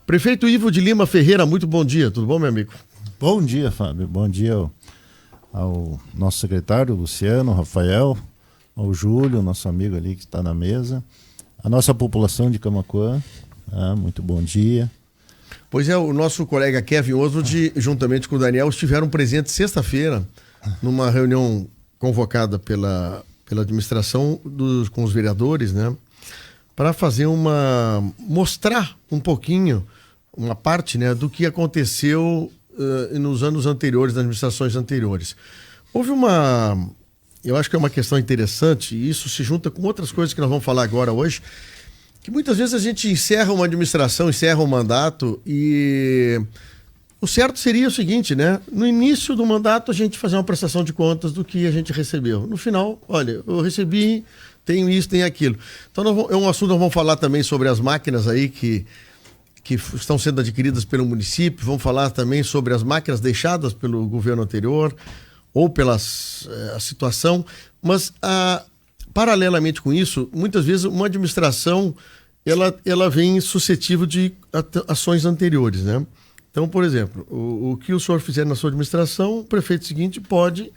Prefeito Ivo de Lima Ferreira, muito bom dia, tudo bom, meu amigo? Bom dia, Fábio, bom dia ao nosso secretário, Luciano, Rafael, ao Júlio, nosso amigo ali que está na mesa, a nossa população de Camaquã, muito bom dia. Pois é, o nosso colega Kevin Oswald, juntamente com o Daniel, estiveram presentes sexta-feira numa reunião convocada pela administração com os vereadores, né? Para fazer mostrar um pouquinho, uma parte, né, do que aconteceu nos anos anteriores, nas administrações anteriores. Houve eu acho que é uma questão interessante, e isso se junta com outras coisas que nós vamos falar agora hoje, que muitas vezes a gente encerra uma administração, encerra um mandato, e o certo seria o seguinte, né? No início do mandato a gente fazer uma prestação de contas do que a gente recebeu. No final, olha, eu recebi, tenho isso, tenho aquilo. Então é um assunto que nós vamos falar também sobre as máquinas aí que estão sendo adquiridas pelo município, vamos falar também sobre as máquinas deixadas pelo governo anterior ou pela situação, mas paralelamente com isso, muitas vezes uma administração ela vem suscetível de ações anteriores, né? Então, por exemplo, o que o senhor fizer na sua administração, o prefeito seguinte pode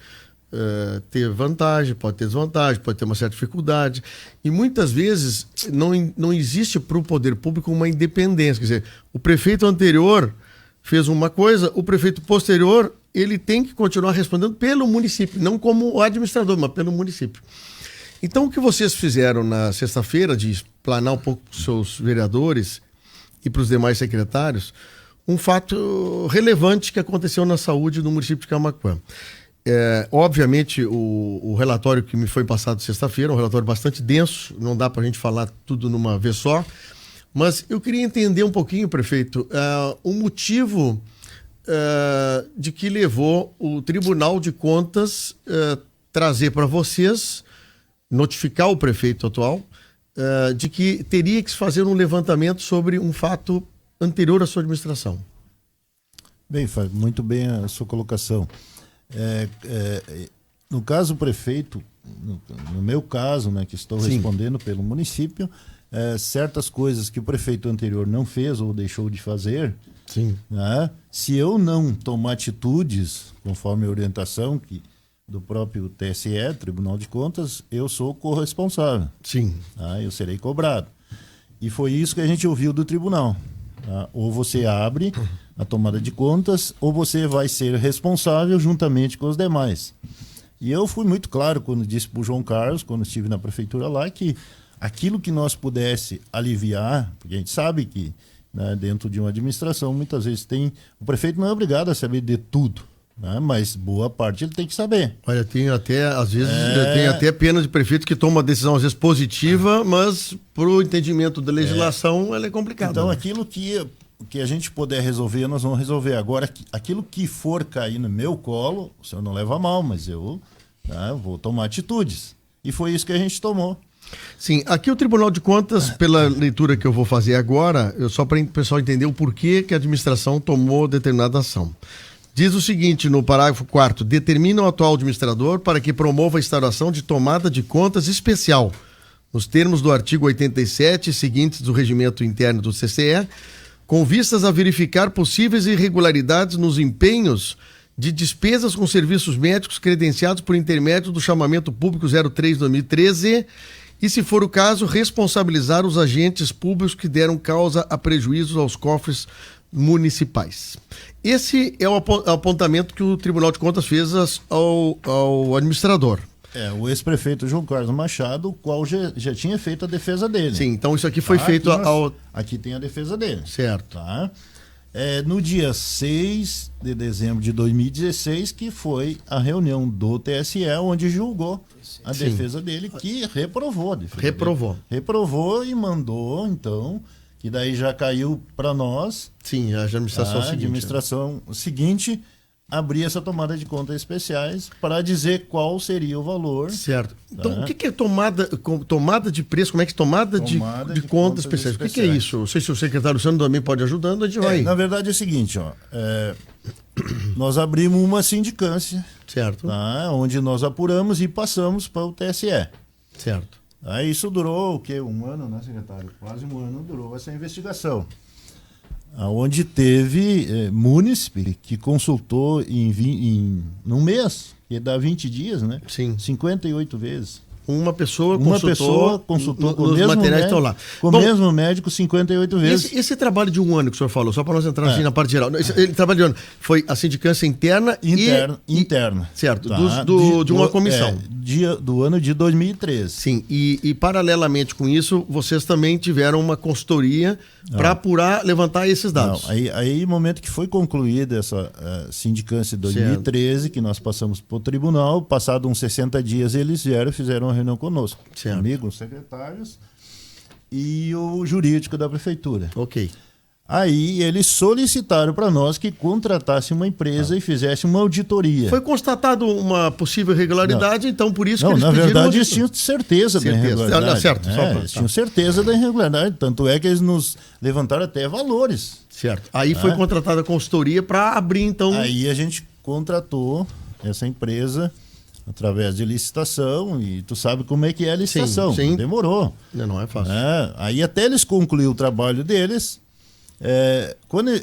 ter vantagem, pode ter desvantagem, pode ter uma certa dificuldade. E muitas vezes não existe para o poder público uma independência. Quer dizer, o prefeito anterior fez uma coisa, o prefeito posterior ele tem que continuar respondendo pelo município, não como o administrador, mas pelo município. Então, o que vocês fizeram na sexta-feira de explanar um pouco para os seus vereadores e para os demais secretários, um fato relevante que aconteceu na saúde do município de Camaquã. Obviamente, o relatório que me foi passado sexta-feira é um relatório bastante denso, não dá para a gente falar tudo numa vez só, mas eu queria entender um pouquinho, prefeito, o motivo de que levou o Tribunal de Contas trazer para vocês, notificar o prefeito atual, de que teria que se fazer um levantamento sobre um fato anterior à sua administração. Bem, Fábio, muito bem a sua colocação. No caso, o prefeito, no meu caso, né, que estou respondendo pelo município, certas coisas que o prefeito anterior não fez ou deixou de fazer, né, se eu não tomar atitudes, conforme a orientação do próprio TSE, Tribunal de Contas, eu sou corresponsável. Eu serei cobrado. E foi isso que a gente ouviu do tribunal. Ou você abre a tomada de contas, ou você vai ser responsável juntamente com os demais. E eu fui muito claro quando disse para o João Carlos, quando estive na prefeitura lá, que aquilo que nós pudesse aliviar, porque a gente sabe que, né, dentro de uma administração, muitas vezes o prefeito não é obrigado a saber de tudo, né, mas boa parte ele tem que saber. Olha, às vezes tem até pena de prefeito que toma uma decisão às vezes positiva, mas para o entendimento da legislação ela é complicada. Então, né? Aquilo que a gente puder resolver, nós vamos resolver. Agora, aquilo que for cair no meu colo, o senhor não leva a mal, mas eu vou tomar atitudes. E foi isso que a gente tomou. Sim, aqui o Tribunal de Contas, pela leitura que eu vou fazer agora, só para o pessoal entender o porquê que a administração tomou determinada ação. Diz o seguinte no parágrafo 4º, determina o atual administrador para que promova a instauração de tomada de contas especial, nos termos do artigo 87 e seguintes do regimento interno do CCE, com vistas a verificar possíveis irregularidades nos empenhos de despesas com serviços médicos credenciados por intermédio do chamamento público 03/2013 e, se for o caso, responsabilizar os agentes públicos que deram causa a prejuízos aos cofres municipais. Esse é o apontamento que o Tribunal de Contas fez ao administrador. O ex-prefeito João Carlos Machado, o qual já tinha feito a defesa dele. Sim, então isso aqui foi feito Aqui tem a defesa dele. Certo. Tá? No dia 6 de dezembro de 2016, que foi a reunião do TSE, onde julgou a defesa dele, que reprovou. Reprovou e mandou, então, que daí já caiu para nós. Sim, a administração seguinte abrir essa tomada de contas especiais para dizer qual seria o valor. Certo. Então, o que é tomada de preço? Como é que é tomada de contas especiais? O que é isso? Não sei se o secretário Luciano também pode ajudando, a gente vai. Na verdade é o seguinte, nós abrimos uma sindicância, certo, tá, onde nós apuramos e passamos para o TSE. Certo. Isso durou o quê? Um ano, né, secretário? Quase um ano durou essa investigação. onde teve munícipe que consultou num mês, que dá 20 dias, né? Sim. 58 vezes. Uma pessoa consultou com os materiais que estão lá. Com o mesmo médico 58 vezes. Esse trabalho de um ano que o senhor falou, só para nós entrar assim na parte geral. Ele trabalho de um ano foi a sindicância interna interna. Certo, Tá? de uma comissão. Do ano de 2013. Sim, e paralelamente com isso, vocês também tiveram uma consultoria para apurar, levantar esses dados. Não, aí no momento que foi concluída essa sindicância de 2013, certo, que nós passamos para o tribunal, passado uns 60 dias eles fizeram uma reunião conosco, certo, comigo, os secretários e o jurídico da prefeitura. Ok. Aí eles solicitaram para nós que contratasse uma empresa e fizesse uma auditoria. Foi constatado uma possível irregularidade, então por isso que eles pediram... Não, na verdade eles tinham certeza da irregularidade. Certo, eles tinham certeza da irregularidade, tanto é que eles nos levantaram até valores. Certo. Aí foi contratada a consultoria para abrir, então... Aí a gente contratou essa empresa através de licitação, e tu sabe como é que é a licitação. Sim. Demorou. Não é fácil. Aí até eles concluíram o trabalho deles...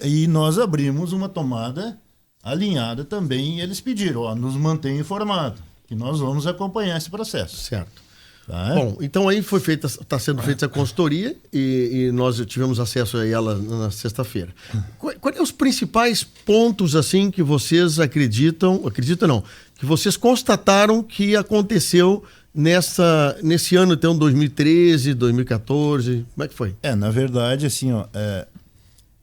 e nós abrimos uma tomada alinhada também, e eles pediram, nos mantenha informado, que nós vamos acompanhar esse processo. Certo. Tá? Bom, então aí está sendo feita essa consultoria e nós tivemos acesso a ela na sexta-feira. Quais são os principais pontos assim que vocês que vocês constataram que aconteceu nesse ano, então, 2013, 2014, como é que foi? Na verdade, assim, a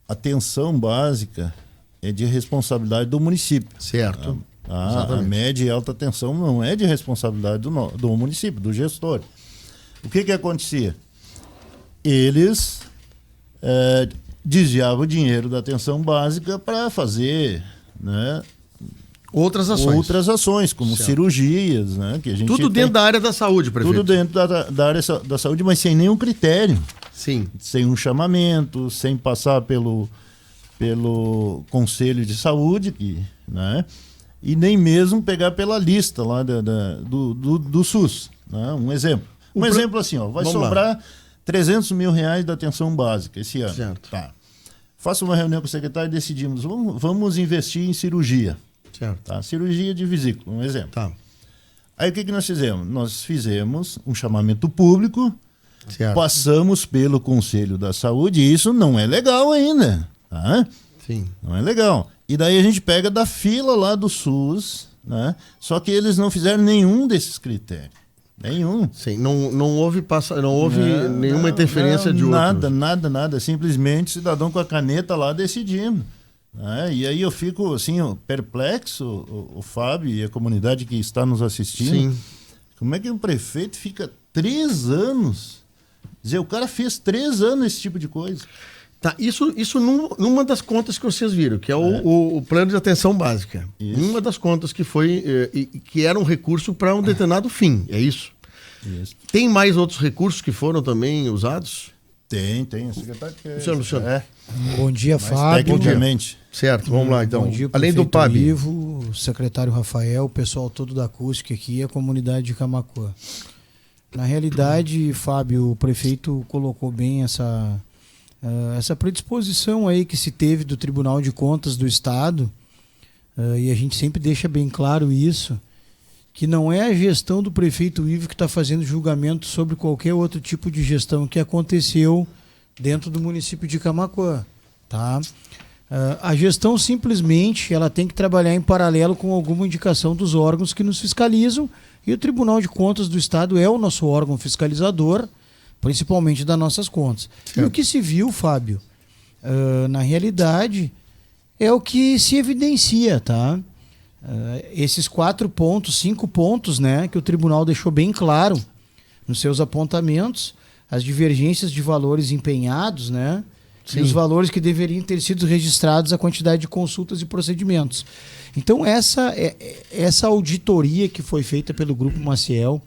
atenção básica é de responsabilidade do município. Certo. A média e alta tensão não é de responsabilidade do município, do gestor. O que acontecia? Eles desviavam o dinheiro da atenção básica para fazer, né, outras ações, como certo, cirurgias, né, que a gente tudo dentro da área da saúde, prefeito. Tudo dentro da área da saúde, mas sem nenhum critério. Sim. Sem um chamamento, sem passar pelo Conselho de Saúde, né? E nem mesmo pegar pela lista lá do SUS. Né? Um exemplo. Exemplo assim, vai sobrar R$300 mil da atenção básica esse ano. Certo. Tá. Faça uma reunião com o secretário e decidimos, vamos investir em cirurgia. Certo. Tá? Cirurgia de vesícula, um exemplo. Tá. Aí o que nós fizemos? Nós fizemos um chamamento público, certo, passamos pelo Conselho da Saúde, e isso não é legal ainda. Tá? Sim. Não é legal. E daí a gente pega da fila lá do SUS, né? Só que eles não fizeram nenhum desses critérios. Nenhum. Sim, não houve nenhuma interferência de outros. Nada. Simplesmente o cidadão com a caneta lá decidindo. Né? E aí eu fico assim, perplexo, o Fábio e a comunidade que está nos assistindo. Sim. Como é que um prefeito fica 3 anos? Quer dizer, o cara fez 3 anos esse tipo de coisa. Tá, isso numa das contas que vocês viram, que é o plano de atenção básica. Isso. Uma das contas que foi que era um recurso para um determinado fim, é isso? Isso. Tem mais outros recursos que foram também usados? Tem. O secretário que Luciano. Bom dia, Fábio. Tecnicamente. Certo, vamos lá então. Bom dia, além do PAB. Ivo, o secretário Rafael, o pessoal todo da acústica aqui e a comunidade de Camaquã. Na realidade, Fábio, o prefeito colocou bem essa predisposição aí que se teve do Tribunal de Contas do Estado, e a gente sempre deixa bem claro isso, que não é a gestão do prefeito Ivo que está fazendo julgamento sobre qualquer outro tipo de gestão que aconteceu dentro do município de Camaquã, tá? A gestão simplesmente ela tem que trabalhar em paralelo com alguma indicação dos órgãos que nos fiscalizam, e o Tribunal de Contas do Estado é o nosso órgão fiscalizador, principalmente das nossas contas. Certo. E o que se viu, Fábio, na realidade, é o que se evidencia, tá? Esses 4 pontos, 5 pontos, né, que o tribunal deixou bem claro nos seus apontamentos, as divergências de valores empenhados, né? Sim. E os valores que deveriam ter sido registrados, a quantidade de consultas e procedimentos. Então, essa auditoria que foi feita pelo Grupo Maciel,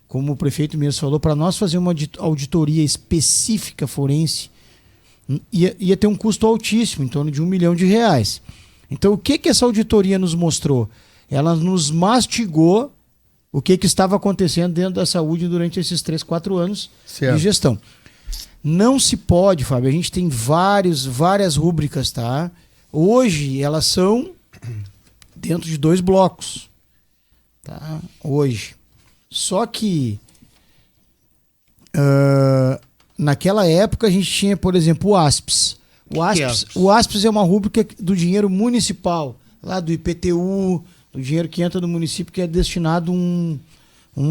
como o prefeito mesmo falou, para nós fazer uma auditoria específica forense, ia ter um custo altíssimo, em torno de R$1 milhão. Então, o que essa auditoria nos mostrou? Ela nos mastigou o que estava acontecendo dentro da saúde durante esses 3, 4 anos, certo, de gestão. Não se pode, Fábio. A gente tem várias rúbricas, tá? Hoje elas são dentro de 2 blocos, tá? Hoje. Só que naquela época a gente tinha, por exemplo, o ASPS. O ASPS é uma rúbrica do dinheiro municipal, lá do IPTU, do dinheiro que entra no município, que é destinado um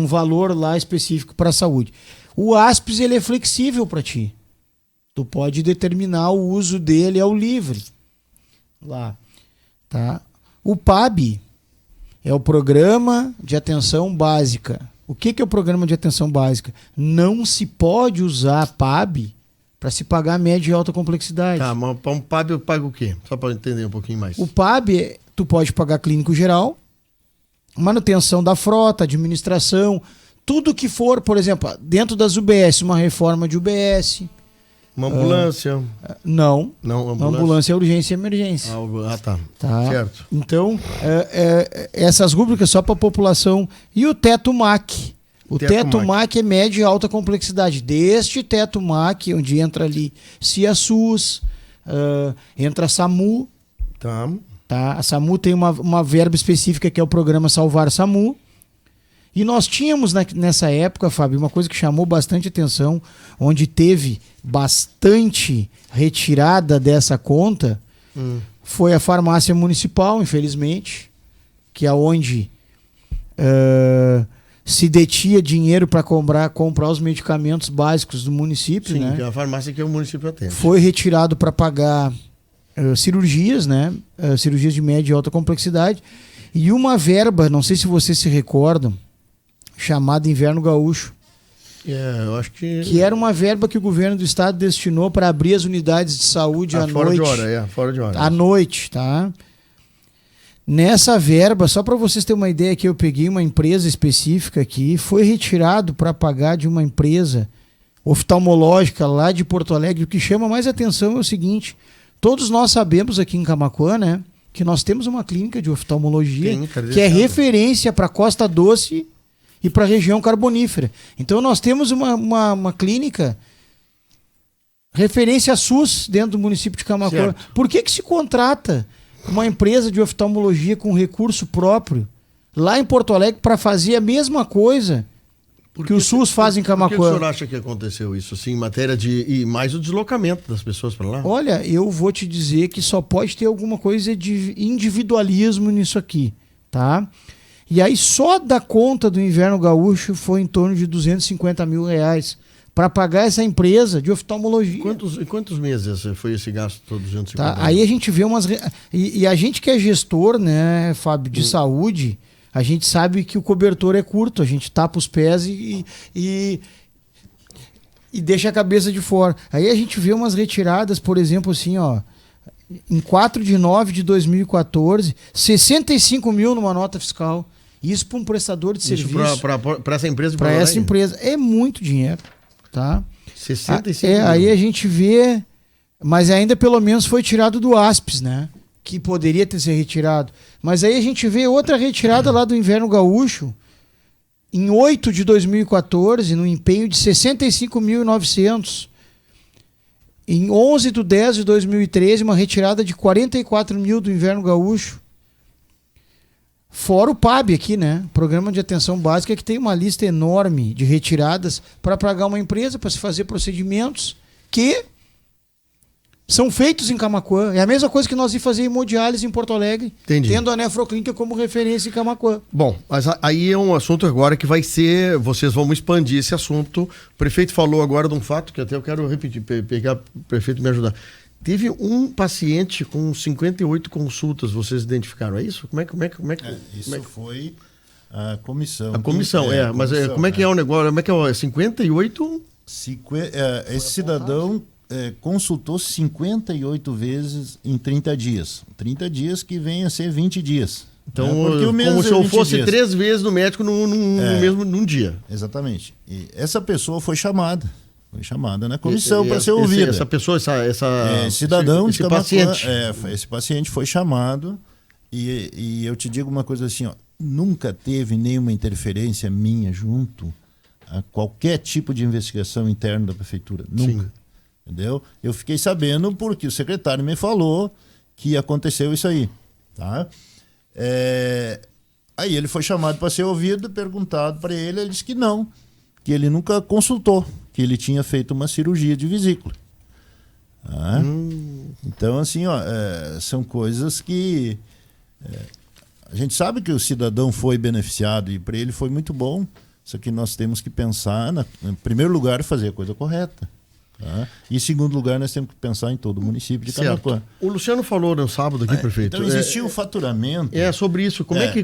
valor lá específico para a saúde. O ASPS ele é flexível para ti. Tu pode determinar o uso dele ao livre. Lá, tá? O PAB é o Programa de Atenção Básica. O que é o Programa de Atenção Básica? Não se pode usar PAB para se pagar média e alta complexidade. Tá, mas para um PAB eu pago o quê? Só para entender um pouquinho mais. O PAB, tu pode pagar clínico geral, manutenção da frota, administração, tudo que for, por exemplo, dentro das UBS, uma reforma de UBS. Uma ambulância? Não. Não, ambulância é urgência e emergência. Tá. Certo. Então, essas rúbricas só para a população. E o teto MAC. O teto MAC é média e alta complexidade. Deste teto MAC, onde entra ali CIASUS, entra a SAMU. Tá? A SAMU tem uma verba específica que é o programa Salvar SAMU. E nós tínhamos nessa época, Fábio, uma coisa que chamou bastante atenção, onde teve bastante retirada dessa conta, foi a farmácia municipal, infelizmente, que é onde se detinha dinheiro para comprar os medicamentos básicos do município. Sim, né? que é a farmácia que o município atende. Foi retirado para pagar cirurgias, né? Cirurgias de média e alta complexidade. E uma verba, não sei se vocês se recordam, chamada Inverno Gaúcho. Eu acho que era uma verba que o governo do estado destinou para abrir as unidades de saúde à fora noite. Fora de hora. À noite, tá? Nessa verba, só para vocês terem uma ideia, que eu peguei uma empresa específica aqui, foi retirado para pagar de uma empresa oftalmológica lá de Porto Alegre. O que chama mais atenção é o seguinte: todos nós sabemos aqui em Camaquã, né, que nós temos uma clínica de oftalmologia que é referência para Costa Doce e para a região carbonífera. Então nós temos uma clínica referência SUS dentro do município de Camaquã. Por que se contrata uma empresa de oftalmologia com recurso próprio lá em Porto Alegre para fazer a mesma coisa que o SUS faz em Camaquã? Por que o senhor acha que aconteceu isso, assim, em matéria e mais o deslocamento das pessoas para lá? Olha, eu vou te dizer que só pode ter alguma coisa de individualismo nisso aqui, tá? E aí só da conta do Inverno Gaúcho foi em torno de R$250 mil para pagar essa empresa de oftalmologia. Quantos meses foi esse gasto todo? 250 tá? Aí a gente vê umas... E a gente que é gestor, né, Fábio, de saúde, a gente sabe que o cobertor é curto, a gente tapa os pés e deixa a cabeça de fora. Aí a gente vê umas retiradas, por exemplo, assim, ó, em 4/9/2014, 65 mil numa nota fiscal. Isso para um prestador de serviço. Para essa empresa? Para essa empresa. É muito dinheiro, tá? 65 mil. Aí a gente vê, mas ainda pelo menos foi tirado do ASPS, né? Que poderia ter sido retirado. Mas aí a gente vê outra retirada lá do Inverno Gaúcho, em 8/2014, no empenho de 65.900. Em 11/10/2013, uma retirada de 44 mil do Inverno Gaúcho. Fora o PAB aqui, né? Programa de Atenção Básica, que tem uma lista enorme de retiradas para pagar uma empresa, para se fazer procedimentos que são feitos em Camaquã. É a mesma coisa que nós ir fazer hemodiálise em Porto Alegre, tendo a Nefroclínica como referência em Camaquã. Bom, mas aí é um assunto agora que vai ser... Vocês vão expandir esse assunto. O prefeito falou agora de um fato que até eu quero repetir, pegar o prefeito me ajudar. Teve um paciente com 58 consultas, vocês identificaram, é isso? Como é que foi a comissão. A comissão, mas como é que é o negócio? Como é que é? 58? Esse cidadão consultou 58 vezes em 30 dias. 30 dias que vem a ser 20 dias. Então, como se eu fosse 3 vezes no médico num dia. Exatamente. E essa pessoa foi chamada. Foi chamada na comissão para ser ouvida. Essa pessoa, cidadão esse paciente. Esse paciente foi chamado e eu te digo uma coisa assim, ó, nunca teve nenhuma interferência minha junto a qualquer tipo de investigação interna da prefeitura. Nunca. entendeu? Eu fiquei sabendo porque o secretário me falou que aconteceu isso aí, tá? Aí ele foi chamado para ser ouvido, perguntado para ele disse que não, que ele nunca consultou, que ele tinha feito uma cirurgia de vesícula. Tá? Então, assim, são coisas que a gente sabe que o cidadão foi beneficiado e para ele foi muito bom, só que nós temos que pensar, em primeiro lugar, fazer a coisa correta. Tá? E em segundo lugar, nós temos que pensar em todo o município de Camaquã. O Luciano falou no sábado aqui, prefeito. Então existia o faturamento. Sobre isso. Como é que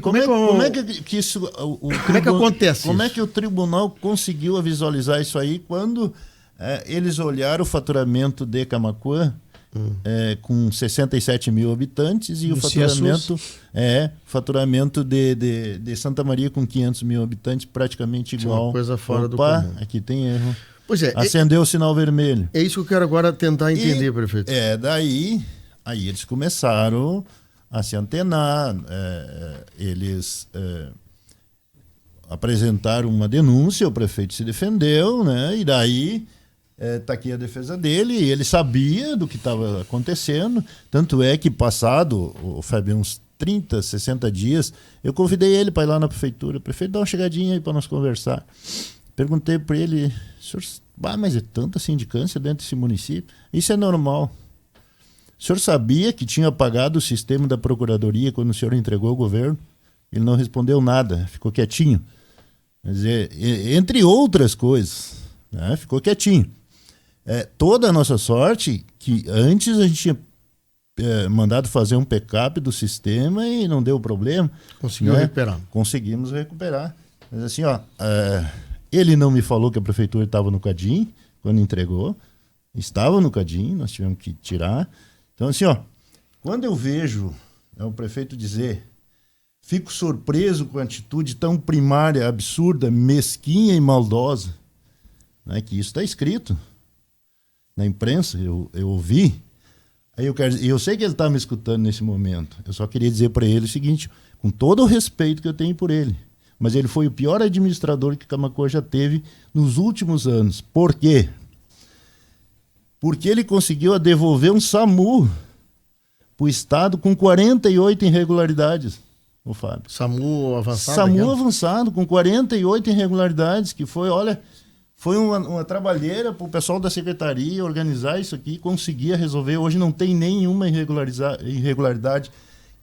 isso, como é que acontece? Como é que o tribunal conseguiu visualizar isso aí quando eles olharam o faturamento de Camaquã com 67 mil habitantes e o faturamento de Santa Maria com 500 mil habitantes praticamente igual. Uma coisa fora do comum. Aqui tem erro. Pois acendeu o sinal vermelho. É isso que eu quero agora tentar entender, prefeito. Daí eles começaram a se antenar, eles apresentaram uma denúncia, o prefeito se defendeu, né? E daí está aqui a defesa dele, ele sabia do que estava acontecendo, tanto é que passado, Fábio, uns 30, 60 dias, eu convidei ele para ir lá na prefeitura. Prefeito, dá uma chegadinha aí para nós conversar. Perguntei para ele, senhor, mas é tanta sindicância dentro desse município? Isso é normal. O senhor sabia que tinha apagado o sistema da procuradoria quando o senhor entregou ao governo? Ele não respondeu nada, ficou quietinho. Quer dizer, entre outras coisas, né? Ficou quietinho. Toda a nossa sorte que antes a gente tinha mandado fazer um backup do sistema e não deu problema. Conseguiu recuperar. Conseguimos recuperar. Mas assim, ele não me falou que a prefeitura estava no Cadim quando entregou. Estava no Cadim, nós tivemos que tirar. Então, assim, quando eu vejo o prefeito dizer, fico surpreso com a atitude tão primária, absurda, mesquinha e maldosa, né, que isso está escrito na imprensa, eu ouvi. Aí eu sei que ele está me escutando nesse momento. Eu só queria dizer para ele o seguinte, com todo o respeito que eu tenho por ele, mas ele foi o pior administrador que Camaquã já teve nos últimos anos. Por quê? Porque ele conseguiu devolver um SAMU para o Estado com 48 irregularidades, o Fábio. SAMU avançado? SAMU avançado, com 48 irregularidades, que foi, foi uma trabalheira para o pessoal da secretaria organizar isso aqui, conseguia resolver. Hoje não tem nenhuma irregularidade.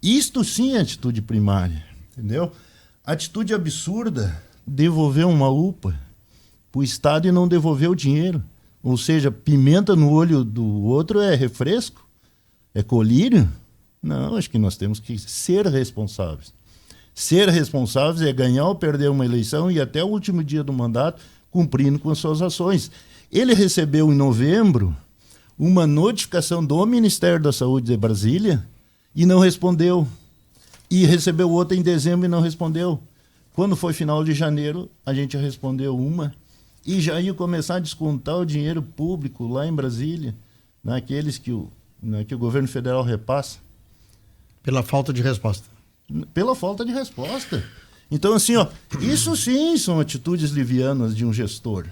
Isto sim é atitude primária, entendeu? Atitude absurda, devolver uma UPA para o Estado e não devolver o dinheiro. Ou seja, pimenta no olho do outro é refresco? É colírio? Não, acho que nós temos que ser responsáveis. Ser responsáveis é ganhar ou perder uma eleição e até o último dia do mandato cumprindo com as suas ações. Ele recebeu em novembro uma notificação do Ministério da Saúde de Brasília e não respondeu. E recebeu outra em dezembro e não respondeu. Quando foi final de janeiro, a gente respondeu uma e já ia começar a descontar o dinheiro público lá em Brasília, naqueles que o governo federal repassa. Pela falta de resposta. Pela falta de resposta. Então, assim, isso sim são atitudes livianas de um gestor.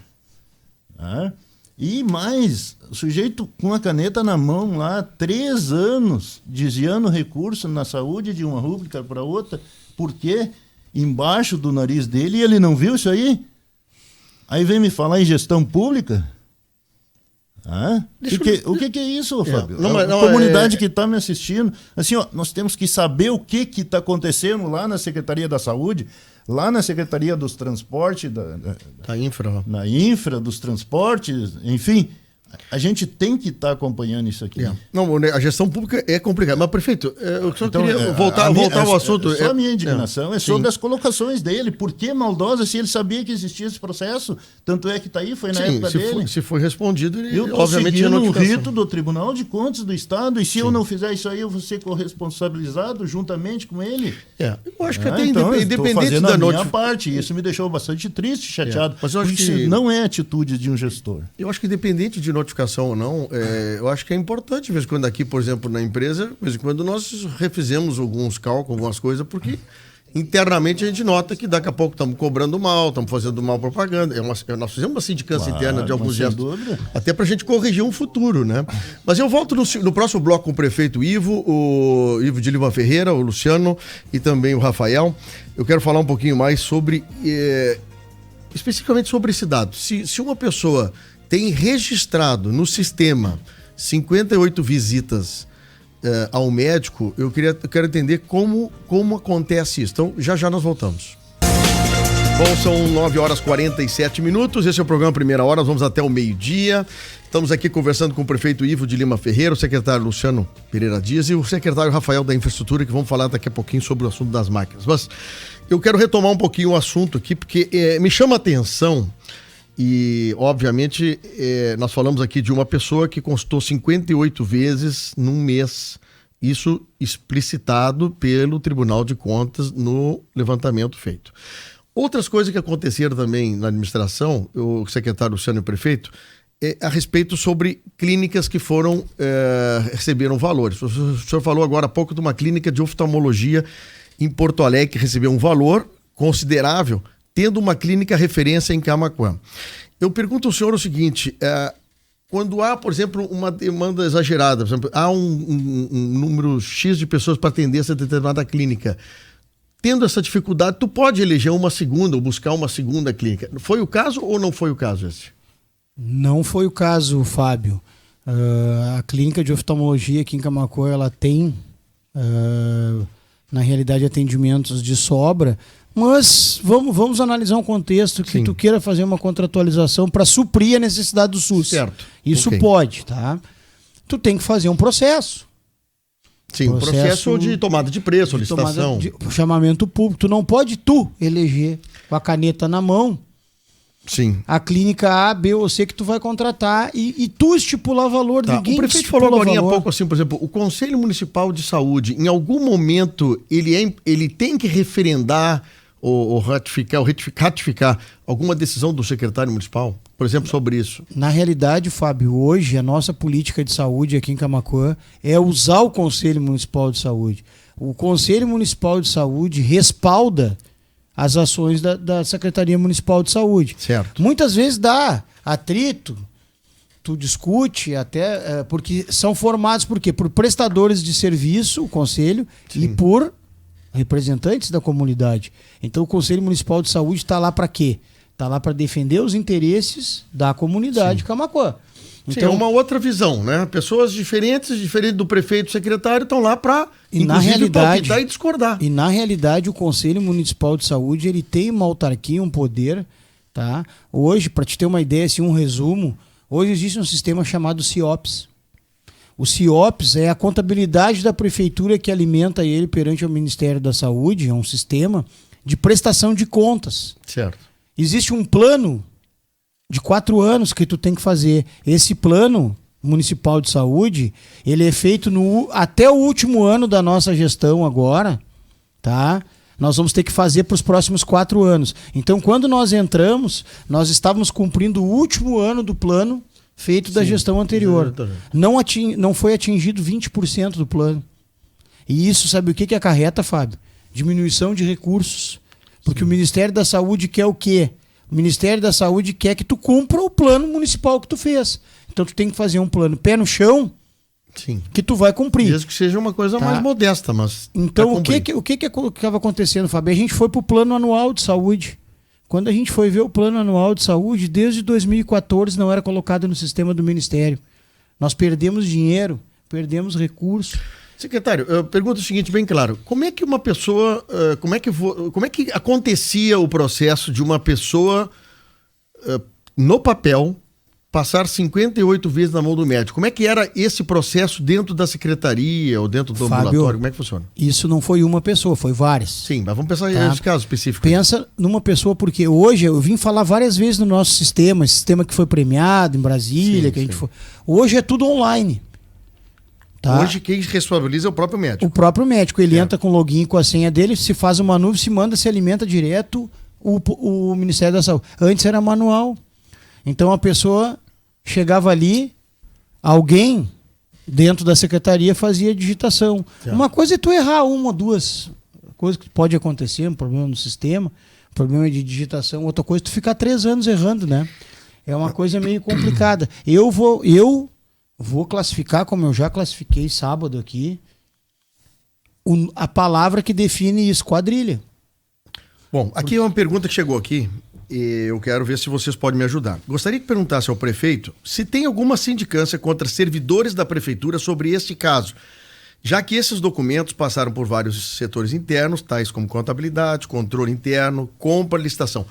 Né? E mais, o sujeito com a caneta na mão lá, 3 anos, desviando recurso na saúde de uma rúbrica para outra, porque embaixo do nariz dele ele não viu isso aí? Aí vem me falar em gestão pública? O que é isso, Fábio? A comunidade que está me assistindo, assim, nós temos que saber o que está acontecendo lá na Secretaria da Saúde, lá na Secretaria dos Transportes, na infra dos transportes, enfim, a gente tem que estar acompanhando isso aqui. Não, a gestão pública é complicada. Mas, prefeito, eu só queria voltar ao assunto. Só a minha indignação é sobre as colocações dele. Por que maldosa se ele sabia que existia esse processo? Tanto é que está aí, foi na época dele. Se foi respondido, ele eu obviamente tinha notificação. O rito do Tribunal de Contas do Estado, e se eu não fizer isso aí, eu vou ser corresponsabilizado juntamente com ele. Eu acho que até independente da minha parte, isso me deixou bastante triste, chateado. Mas eu acho que isso não é atitude de um gestor. Eu acho que independente de notificação ou não, eu acho que é importante, de vez em quando aqui, por exemplo, na empresa, de vez em quando nós refizemos alguns cálculos, algumas coisas, porque internamente a gente nota que daqui a pouco estamos cobrando mal, estamos fazendo mal propaganda. Nós fizemos uma sindicância interna de alguns gestos, até para a gente corrigir um futuro, né? Mas eu volto no próximo bloco com o prefeito Ivo, o Ivo de Lima Ferreira, o Luciano e também o Rafael. Eu quero falar um pouquinho mais sobre, especificamente sobre esse dado. Se uma pessoa tem registrado no sistema 58 visitas ao médico, eu quero entender como acontece isso. Então, já nós voltamos. Bom, são 9h47. Esse é o programa Primeira Hora, nós vamos até o meio-dia. Estamos aqui conversando com o prefeito Ivo de Lima Ferreira, o secretário Luciano Pereira Dias e o secretário Rafael da Infraestrutura, que vão falar daqui a pouquinho sobre o assunto das máquinas. Mas eu quero retomar um pouquinho o assunto aqui, porque me chama a atenção. E, obviamente, nós falamos aqui de uma pessoa que consultou 58 vezes num mês. Isso explicitado pelo Tribunal de Contas no levantamento feito. Outras coisas que aconteceram também na administração, o secretário Luciano e o prefeito, a respeito sobre clínicas que receberam valores. O senhor falou agora há pouco de uma clínica de oftalmologia em Porto Alegre que recebeu um valor considerável, tendo uma clínica referência em Camaquã. Eu pergunto ao senhor o seguinte, quando há, por exemplo, uma demanda exagerada, por exemplo, há um número X de pessoas para atender essa determinada clínica, tendo essa dificuldade, tu pode eleger uma segunda ou buscar uma segunda clínica. Foi o caso ou não foi o caso esse? Não foi o caso, Fábio. A clínica de oftalmologia aqui em Camaquã, ela tem, na realidade, atendimentos de sobra. Mas vamos analisar um contexto que Sim. tu queira fazer uma contratualização para suprir a necessidade do SUS. Certo. Isso Okay. pode, tá? Tu tem que fazer um processo. Sim, um processo de tomada de preço, licitação. De chamamento público. Tu não pode eleger com a caneta na mão Sim. a clínica A, B ou C que tu vai contratar e tu estipular valor. Tá. Ninguém O prefeito falou agora há pouco assim, por exemplo, o Conselho Municipal de Saúde, em algum momento, ele tem que referendar ou ratificar alguma decisão do secretário municipal, por exemplo, sobre isso? Na realidade, Fábio, hoje a nossa política de saúde aqui em Camaquã é usar o Conselho Municipal de Saúde. O Conselho Municipal de Saúde respalda as ações da Secretaria Municipal de Saúde. Certo. Muitas vezes dá atrito, tu discute até, porque são formados por quê? Por prestadores de serviço, o Conselho, Sim. e por representantes da comunidade. Então o Conselho Municipal de Saúde está lá para quê? Está lá para defender os interesses da comunidade de Camaquã. Então, é uma outra visão, né? Pessoas diferentes do prefeito e secretário, estão lá para, inclusive, palpitar e discordar. E, na realidade, o Conselho Municipal de Saúde, ele tem uma autarquia, um poder, tá? Hoje, para te ter uma ideia, assim, um resumo, hoje existe um sistema chamado CIOPS. O CIOPS é a contabilidade da prefeitura que alimenta ele perante o Ministério da Saúde, é um sistema de prestação de contas. Certo. Existe um plano de 4 anos que tu tem que fazer. Esse plano municipal de saúde, ele é feito até o último ano da nossa gestão agora, tá? Nós vamos ter que fazer para os próximos 4 anos. Então, quando nós entramos, nós estávamos cumprindo o último ano do plano feito da gestão anterior. Não foi atingido 20% do plano. E isso, sabe o que acarreta, Fábio? Diminuição de recursos. Porque o Ministério da Saúde quer o quê? O Ministério da Saúde quer que tu cumpra o plano municipal que tu fez. Então tu tem que fazer um plano pé no chão. Sim. Que tu vai cumprir. Mesmo que seja uma coisa mais modesta, mas... Então o que estava acontecendo, Fábio? A gente foi para o plano anual de saúde. Quando a gente foi ver o plano anual de saúde, desde 2014 não era colocado no sistema do Ministério. Nós perdemos dinheiro, perdemos recursos. Secretário, eu pergunto o seguinte, bem claro. Como é que uma pessoa... Como é que acontecia o processo de uma pessoa, no papel, passar 58 vezes na mão do médico? Como é que era esse processo dentro da secretaria ou dentro do ambulatório? Como é que funciona? Isso não foi uma pessoa, foi várias. Sim, mas vamos pensar nesse caso específico. Pensa numa pessoa, porque hoje eu vim falar várias vezes no nosso sistema, esse sistema que foi premiado em Brasília, que a gente foi. Hoje é tudo online. Tá? Hoje quem responsabiliza é o próprio médico. O próprio médico, ele entra com o login, com a senha dele, se faz uma nuvem, se manda, se alimenta direto o Ministério da Saúde. Antes era manual. Então a pessoa chegava ali, alguém dentro da secretaria fazia a digitação. Uma coisa é tu errar uma ou duas coisa que pode acontecer, um problema no sistema, um problema de digitação, outra coisa, tu ficar 3 anos errando, né? É uma coisa meio complicada. Eu vou classificar, como eu já classifiquei sábado aqui, a palavra que define isso, quadrilha. Bom, aqui é uma pergunta que chegou aqui e eu quero ver se vocês podem me ajudar. Gostaria que perguntasse ao prefeito se tem alguma sindicância contra servidores da prefeitura sobre este caso, já que esses documentos passaram por vários setores internos, tais como contabilidade, controle interno, compra, licitação.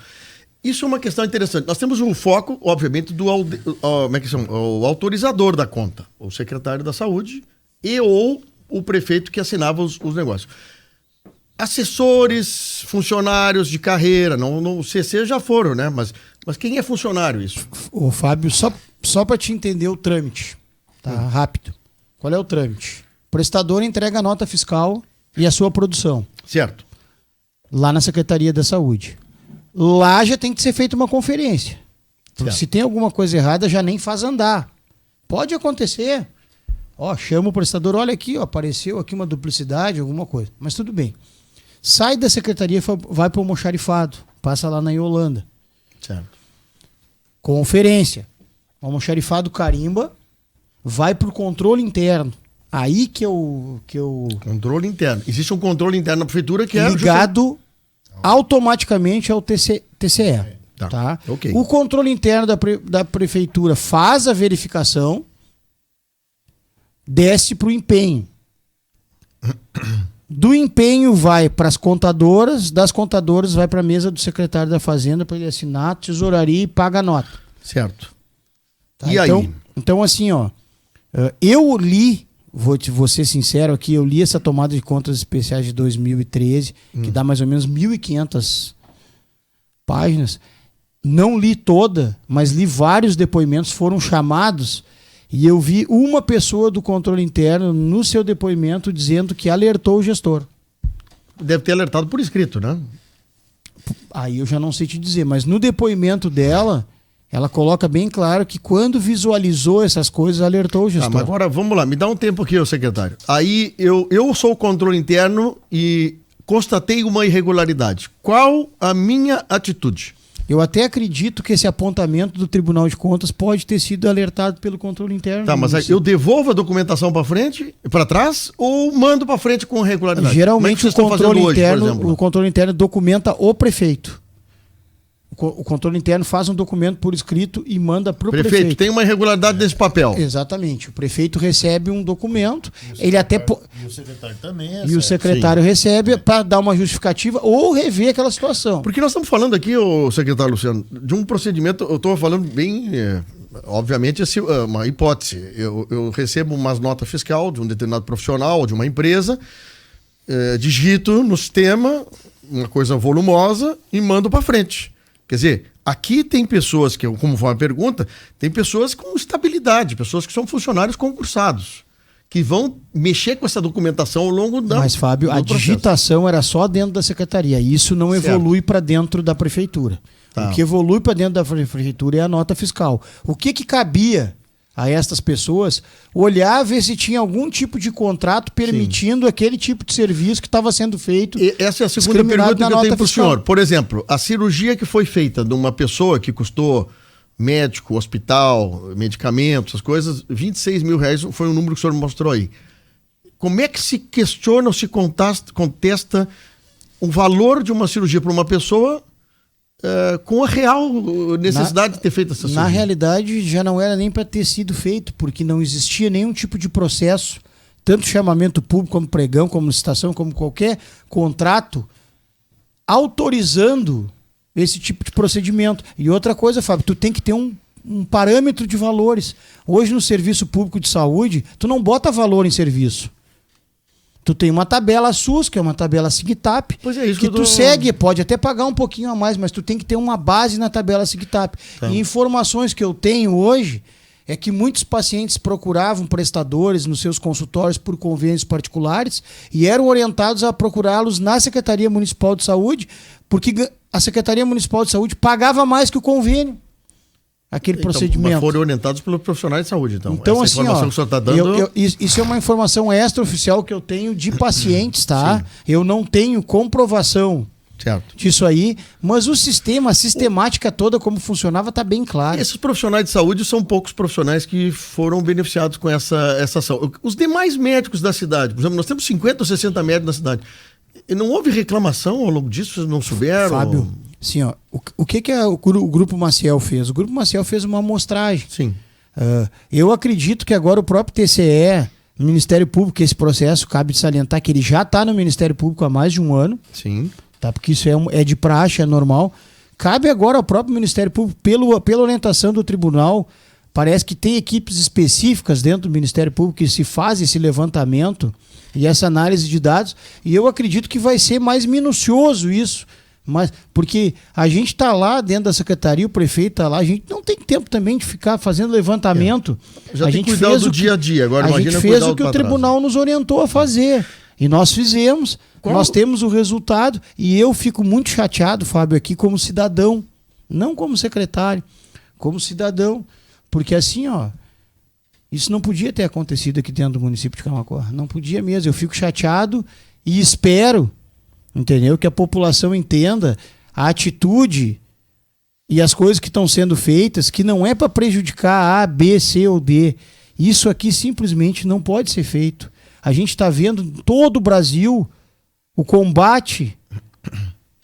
Isso é uma questão interessante. Nós temos um foco, obviamente, o autorizador da conta, o secretário da Saúde ou o prefeito que assinava os negócios. Assessores, funcionários de carreira, no CC já foram, né? Mas quem é funcionário isso? Ô, Fábio, só para te entender o trâmite, tá? Rápido. Qual é o trâmite? O prestador entrega a nota fiscal e a sua produção. Certo. Lá na Secretaria da Saúde. Lá já tem que ser feita uma conferência. Certo. Se tem alguma coisa errada, já nem faz andar. Pode acontecer. Ó, chama o prestador, olha aqui, ó, apareceu aqui uma duplicidade, alguma coisa. Mas tudo bem. Sai da secretaria, vai para o almoxarifado. Passa lá na Yolanda. Certo. Conferência. O almoxarifado carimba, vai para o controle interno. Aí que eu... Controle interno. Existe um controle interno na prefeitura que é... ligado automaticamente ao TCE. Tá? Okay. O controle interno da prefeitura faz a verificação, desce para o empenho. Do empenho vai para as contadoras, das contadoras vai para a mesa do secretário da Fazenda para ele assinar, tesouraria e paga a nota. Certo. Tá? E aí? Então, assim, ó, eu li, vou ser sincero aqui, eu li essa tomada de contas especiais de 2013, que dá mais ou menos 1.500 páginas. Não li toda, mas li vários depoimentos, foram chamados. E eu vi uma pessoa do controle interno no seu depoimento dizendo que alertou o gestor. Deve ter alertado por escrito, né? Aí eu já não sei te dizer, mas no depoimento dela, ela coloca bem claro que quando visualizou essas coisas, alertou o gestor. Mas agora, vamos lá, me dá um tempo aqui, ô secretário. Aí eu sou o controle interno e constatei uma irregularidade. Qual a minha atitude? Eu até acredito que esse apontamento do Tribunal de Contas pode ter sido alertado pelo controle interno. Tá, mas eu devolvo a documentação para frente, para trás, ou mando para frente com regularidade? Geralmente o controle interno documenta o prefeito. O controle interno faz um documento por escrito e manda para o prefeito. Prefeito, tem uma irregularidade nesse papel. Exatamente. O prefeito recebe um documento, E o secretário também recebe. E o secretário recebe para dar uma justificativa ou rever aquela situação. Porque nós estamos falando aqui, ô secretário Luciano, de um procedimento, eu estou falando bem, obviamente, uma hipótese. Eu recebo umas notas fiscal de um determinado profissional, de uma empresa, digito no sistema, uma coisa volumosa, e mando para frente. Quer dizer, aqui tem pessoas que, como foi a pergunta, tem pessoas com estabilidade, pessoas que são funcionários concursados, que vão mexer com essa documentação ao longo da... Mas, Fábio, a digitação era só dentro da secretaria. Isso não evolui para dentro da prefeitura. Tá. O que evolui para dentro da prefeitura é a nota fiscal. O que cabia a estas pessoas olhar, ver se tinha algum tipo de contrato permitindo aquele tipo de serviço que estava sendo feito. E essa é a segunda pergunta que eu tenho para o senhor. Por exemplo, a cirurgia que foi feita de uma pessoa que custou médico, hospital, medicamentos, as coisas, 26 mil reais foi o número que o senhor mostrou aí. Como é que se questiona ou se contesta o valor de uma cirurgia para uma pessoa com a real necessidade de ter feito essa cirurgia? Na realidade, já não era nem para ter sido feito, porque não existia nenhum tipo de processo, tanto chamamento público, como pregão, como licitação, como qualquer contrato, autorizando esse tipo de procedimento. E outra coisa, Fábio, tu tem que ter um parâmetro de valores. Hoje, no serviço público de saúde, tu não bota valor em serviço. Tu tem uma tabela SUS, que é uma tabela SIGTAP, que tu segue, pode até pagar um pouquinho a mais, mas tu tem que ter uma base na tabela SIGTAP. Tá. E informações que eu tenho hoje é que muitos pacientes procuravam prestadores nos seus consultórios por convênios particulares e eram orientados a procurá-los na Secretaria Municipal de Saúde, porque a Secretaria Municipal de Saúde pagava mais que o convênio. aquele procedimento. Mas foram orientados pelos profissionais de saúde, então. Então, essa assim, informação que o senhor está dando... isso é uma informação extraoficial que eu tenho de pacientes, tá? Sim. Eu não tenho comprovação disso aí, mas o sistema, a sistemática toda, como funcionava, está bem claro. Esses profissionais de saúde são poucos profissionais que foram beneficiados com essa ação. Os demais médicos da cidade, por exemplo, nós temos 50 ou 60 médicos na cidade. E não houve reclamação ao longo disso? Vocês não souberam? Fábio, sim, ó, o que o Grupo Maciel fez? O Grupo Maciel fez uma amostragem. Sim. Eu acredito que agora o próprio TCE, o Ministério Público, esse processo, cabe de salientar que ele já está no Ministério Público há mais de um ano. Sim. Tá? Porque isso é de praxe, é normal. Cabe agora ao próprio Ministério Público, pela orientação do tribunal, parece que tem equipes específicas dentro do Ministério Público que se faz esse levantamento e essa análise de dados, e eu acredito que vai ser mais minucioso isso, mas porque a gente está lá dentro da secretaria, o prefeito está lá, a gente não tem tempo também de ficar fazendo levantamento. Já a tem gente que cuidar do dia a dia, agora a gente fez o que o tribunal nos orientou a fazer, e nós fizemos. Nós temos o resultado e eu fico muito chateado, Fábio, aqui como cidadão, não como secretário, como cidadão, porque assim, ó, isso não podia ter acontecido aqui dentro do município de Camaquã, não podia mesmo. Eu fico chateado e espero, entendeu, que a população entenda a atitude e as coisas que estão sendo feitas, que não é para prejudicar A, B, C ou D. Isso aqui simplesmente não pode ser feito. A gente está vendo em todo o Brasil o combate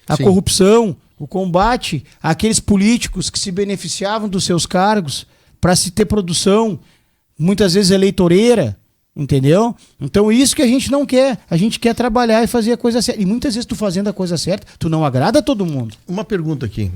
à corrupção, o combate àqueles políticos que se beneficiavam dos seus cargos para se ter produção, muitas vezes eleitoreira, entendeu? Então isso que a gente não quer. A gente quer trabalhar e fazer a coisa certa. E muitas vezes tu fazendo a coisa certa, tu não agrada a todo mundo. Uma pergunta aqui.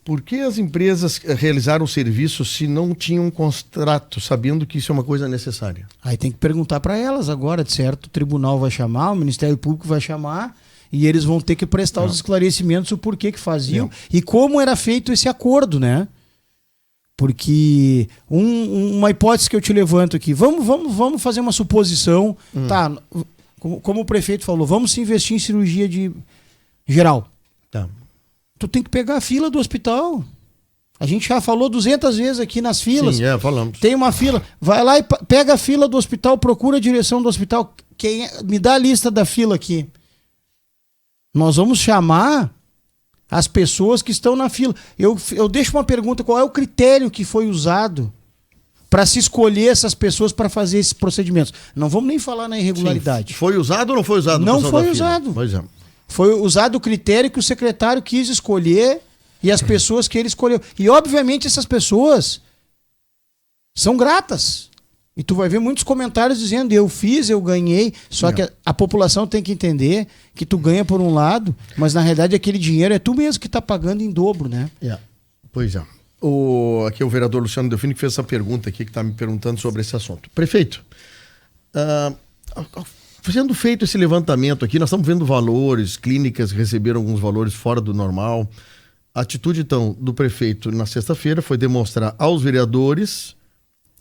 Por que as empresas realizaram o serviço se não tinham um contrato, sabendo que isso é uma coisa necessária? Aí tem que perguntar para elas agora, de certo? O tribunal vai chamar, o Ministério Público vai chamar e eles vão ter que prestar os esclarecimentos, o porquê que faziam e como era feito esse acordo, né? Porque uma hipótese que eu te levanto aqui, vamos fazer uma suposição, tá? Como o prefeito falou, vamos se investir em cirurgia geral. Tá. Tu tem que pegar a fila do hospital. A gente já falou 200 vezes aqui nas filas. Sim, falamos. Tem uma fila. Vai lá e pega a fila do hospital, procura a direção do hospital. Me dá a lista da fila aqui. Nós vamos chamar as pessoas que estão na fila. Eu deixo uma pergunta: qual é o critério que foi usado para se escolher essas pessoas para fazer esses procedimentos? Não vamos nem falar na irregularidade. Sim. Foi usado ou não foi usado? Não foi usado. Pois é. Foi usado o critério que o secretário quis escolher e as pessoas que ele escolheu. E, obviamente, essas pessoas são gratas. E tu vai ver muitos comentários dizendo, eu fiz, eu ganhei. Só que a população tem que entender que tu ganha por um lado, mas, na realidade, aquele dinheiro é tu mesmo que está pagando em dobro, né? Pois é. Aqui é o vereador Luciano Delfino que fez essa pergunta aqui, que está me perguntando sobre esse assunto. Prefeito, sendo feito esse levantamento aqui, nós estamos vendo valores, clínicas receberam alguns valores fora do normal. A atitude, então, do prefeito na sexta-feira foi demonstrar aos vereadores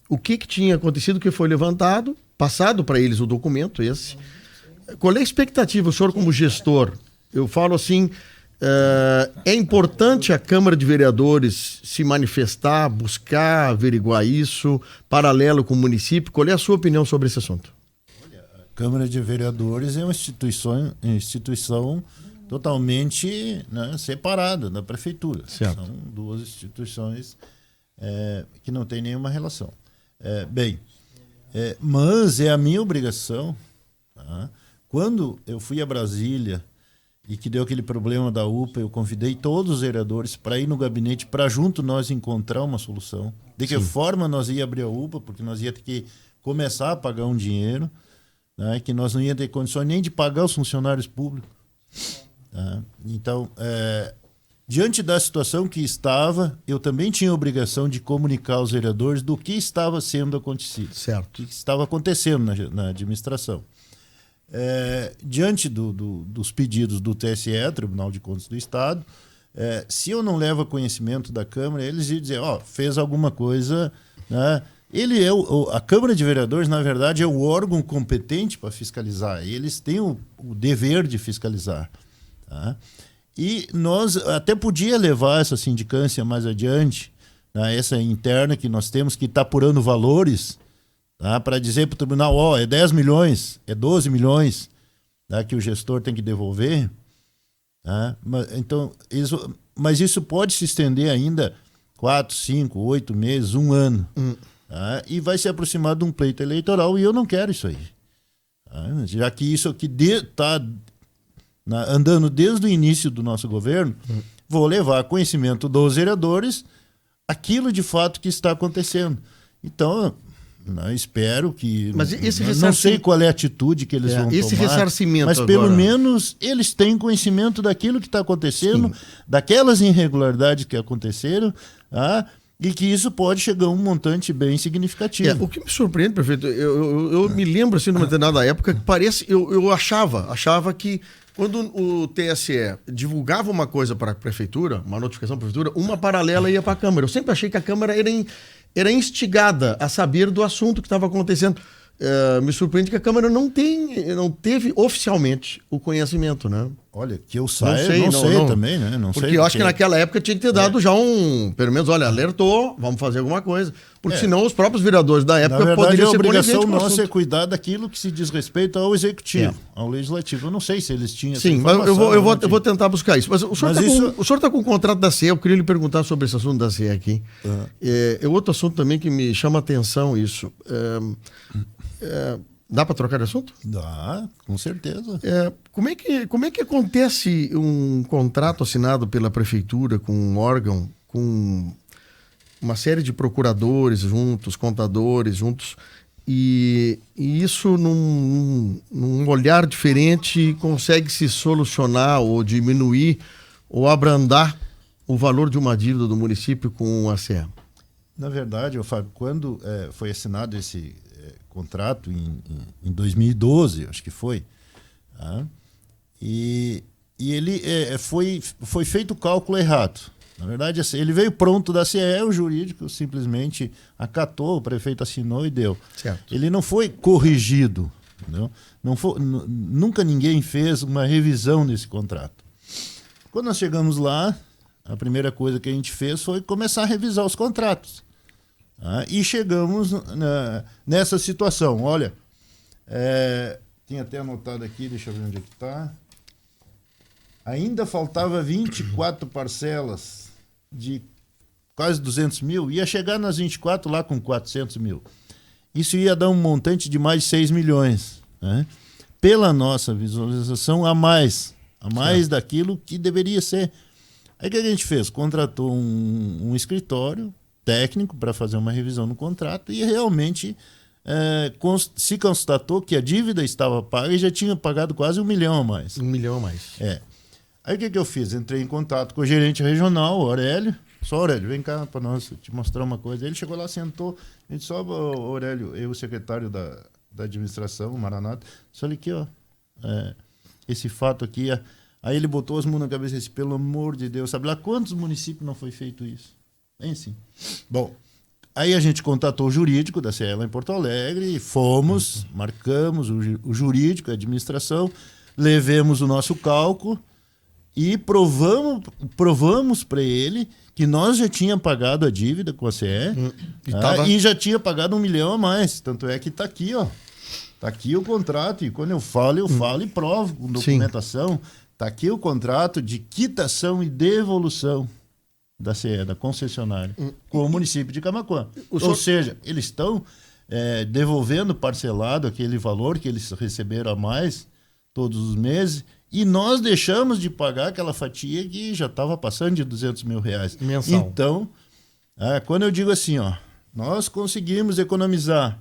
o que tinha acontecido, o que foi levantado, passado para eles o documento esse. Qual é a expectativa, o senhor como gestor? Eu falo assim, é importante a Câmara de Vereadores se manifestar, buscar, averiguar isso, paralelo com o município. Qual é a sua opinião sobre esse assunto? Câmara de Vereadores é uma instituição totalmente, né, separada da Prefeitura. Certo. São duas instituições que não têm nenhuma relação. Mas é a minha obrigação, tá? Quando eu fui a Brasília e que deu aquele problema da UPA, eu convidei todos os vereadores para ir no gabinete para junto nós encontrar uma solução. De que forma nós ia abrir a UPA, porque nós ia ter que começar a pagar um dinheiro, né, que nós não ia ter condições nem de pagar os funcionários públicos. Tá? Então, diante da situação que estava, eu também tinha a obrigação de comunicar aos vereadores do que estava sendo acontecido. Certo. O que estava acontecendo na administração. Diante dos pedidos do TSE, Tribunal de Contas do Estado, se eu não levo a conhecimento da Câmara, eles iam dizer, fez alguma coisa, né? A Câmara de Vereadores, na verdade, é o órgão competente para fiscalizar. Eles têm o dever de fiscalizar. Tá? E nós até podia levar essa sindicância mais adiante, né, essa interna que nós temos, que está apurando valores, tá, para dizer para o tribunal, é 10 milhões, é 12 milhões, tá, que o gestor tem que devolver. Tá? Mas isso pode se estender ainda 4, 5, 8 meses, 1 ano. Tá? E vai se aproximar de um pleito eleitoral e eu não quero isso aí. Tá? Já que isso aqui está andando desde o início do nosso governo, vou levar a conhecimento dos vereadores aquilo de fato que está acontecendo. Então, espero que... Mas esse não sei qual é a atitude que eles vão esse tomar, ressarcimento mas pelo menos eles têm conhecimento daquilo que está acontecendo, daquelas irregularidades que aconteceram, tá? E que isso pode chegar a um montante bem significativo. O que me surpreende, prefeito, eu me lembro assim, numa determinada época, que parece, eu achava que quando o TSE divulgava uma coisa para a prefeitura, uma notificação para a prefeitura, uma paralela ia para a Câmara. Eu sempre achei que a Câmara era instigada a saber do assunto que estava acontecendo. Me surpreende que a Câmara não teve oficialmente o conhecimento, né? Olha, que eu saiba, não sei também, né? Não porque eu acho que naquela época tinha que ter dado já pelo menos, olha, alertou, vamos fazer alguma coisa. Porque senão os próprios vereadores da época poderiam ser coniventes com o assunto. A obrigação nossa é cuidar daquilo que se diz respeito ao executivo, ao legislativo. Eu não sei se eles tinham essa informação. Sim, mas eu vou tentar buscar isso. Mas o senhor está com o contrato da CE, eu queria lhe perguntar sobre esse assunto da CE aqui. É outro assunto também que me chama a atenção isso. Dá para trocar de assunto? Dá, com certeza. Como é que acontece um contrato assinado pela prefeitura com um órgão, com uma série de procuradores juntos, contadores juntos, e isso num olhar diferente consegue se solucionar ou diminuir ou abrandar o valor de uma dívida do município com a CE? Na verdade, Fábio, quando foi assinado esse contrato em 2012, acho que foi, tá? E ele foi feito o cálculo errado. Na verdade, assim, ele veio pronto da CE, o jurídico simplesmente acatou, o prefeito assinou e deu. Certo. Ele não foi corrigido, entendeu? Nunca ninguém fez uma revisão desse contrato. Quando nós chegamos lá, a primeira coisa que a gente fez foi começar a revisar os contratos. E chegamos nessa situação. Olha, tinha até anotado aqui, deixa eu ver onde é que está. Ainda faltava 24 parcelas de quase 200 mil. Ia chegar nas 24 lá com 400 mil. Isso ia dar um montante de mais de 6 milhões. Né? Pela nossa visualização, a mais daquilo que deveria ser. Aí o que a gente fez? Contratou um escritório técnico para fazer uma revisão no contrato e realmente se constatou que a dívida estava paga e já tinha pagado quase 1 milhão a mais. 1 milhão a mais. Aí o que eu fiz? Entrei em contato com o gerente regional, o Aurélio. Só, Aurélio, vem cá para nós te mostrar uma coisa. Ele chegou lá, sentou, a gente só, Aurélio, eu, o secretário da administração, o Maranata, só olha aqui, ó, esse fato aqui. Aí ele botou as mãos na cabeça e disse, pelo amor de Deus, sabe lá quantos municípios não foi feito isso? Bem assim. Bom, aí a gente contatou o jurídico da CE lá em Porto Alegre, fomos, marcamos o jurídico, a administração, levemos o nosso cálculo e provamos para ele que nós já tínhamos pagado a dívida com a CE e já tinha pagado 1 milhão a mais. Tanto é que está aqui, ó. Está aqui o contrato e quando eu falo e provo com documentação. Está aqui o contrato de quitação e devolução da CE, da concessionária, com o município de Camaquã. Ou seja, eles estão devolvendo parcelado aquele valor que eles receberam a mais todos os meses e nós deixamos de pagar aquela fatia que já estava passando de 200 mil reais. Mensal. Então, quando eu digo assim, ó, nós conseguimos economizar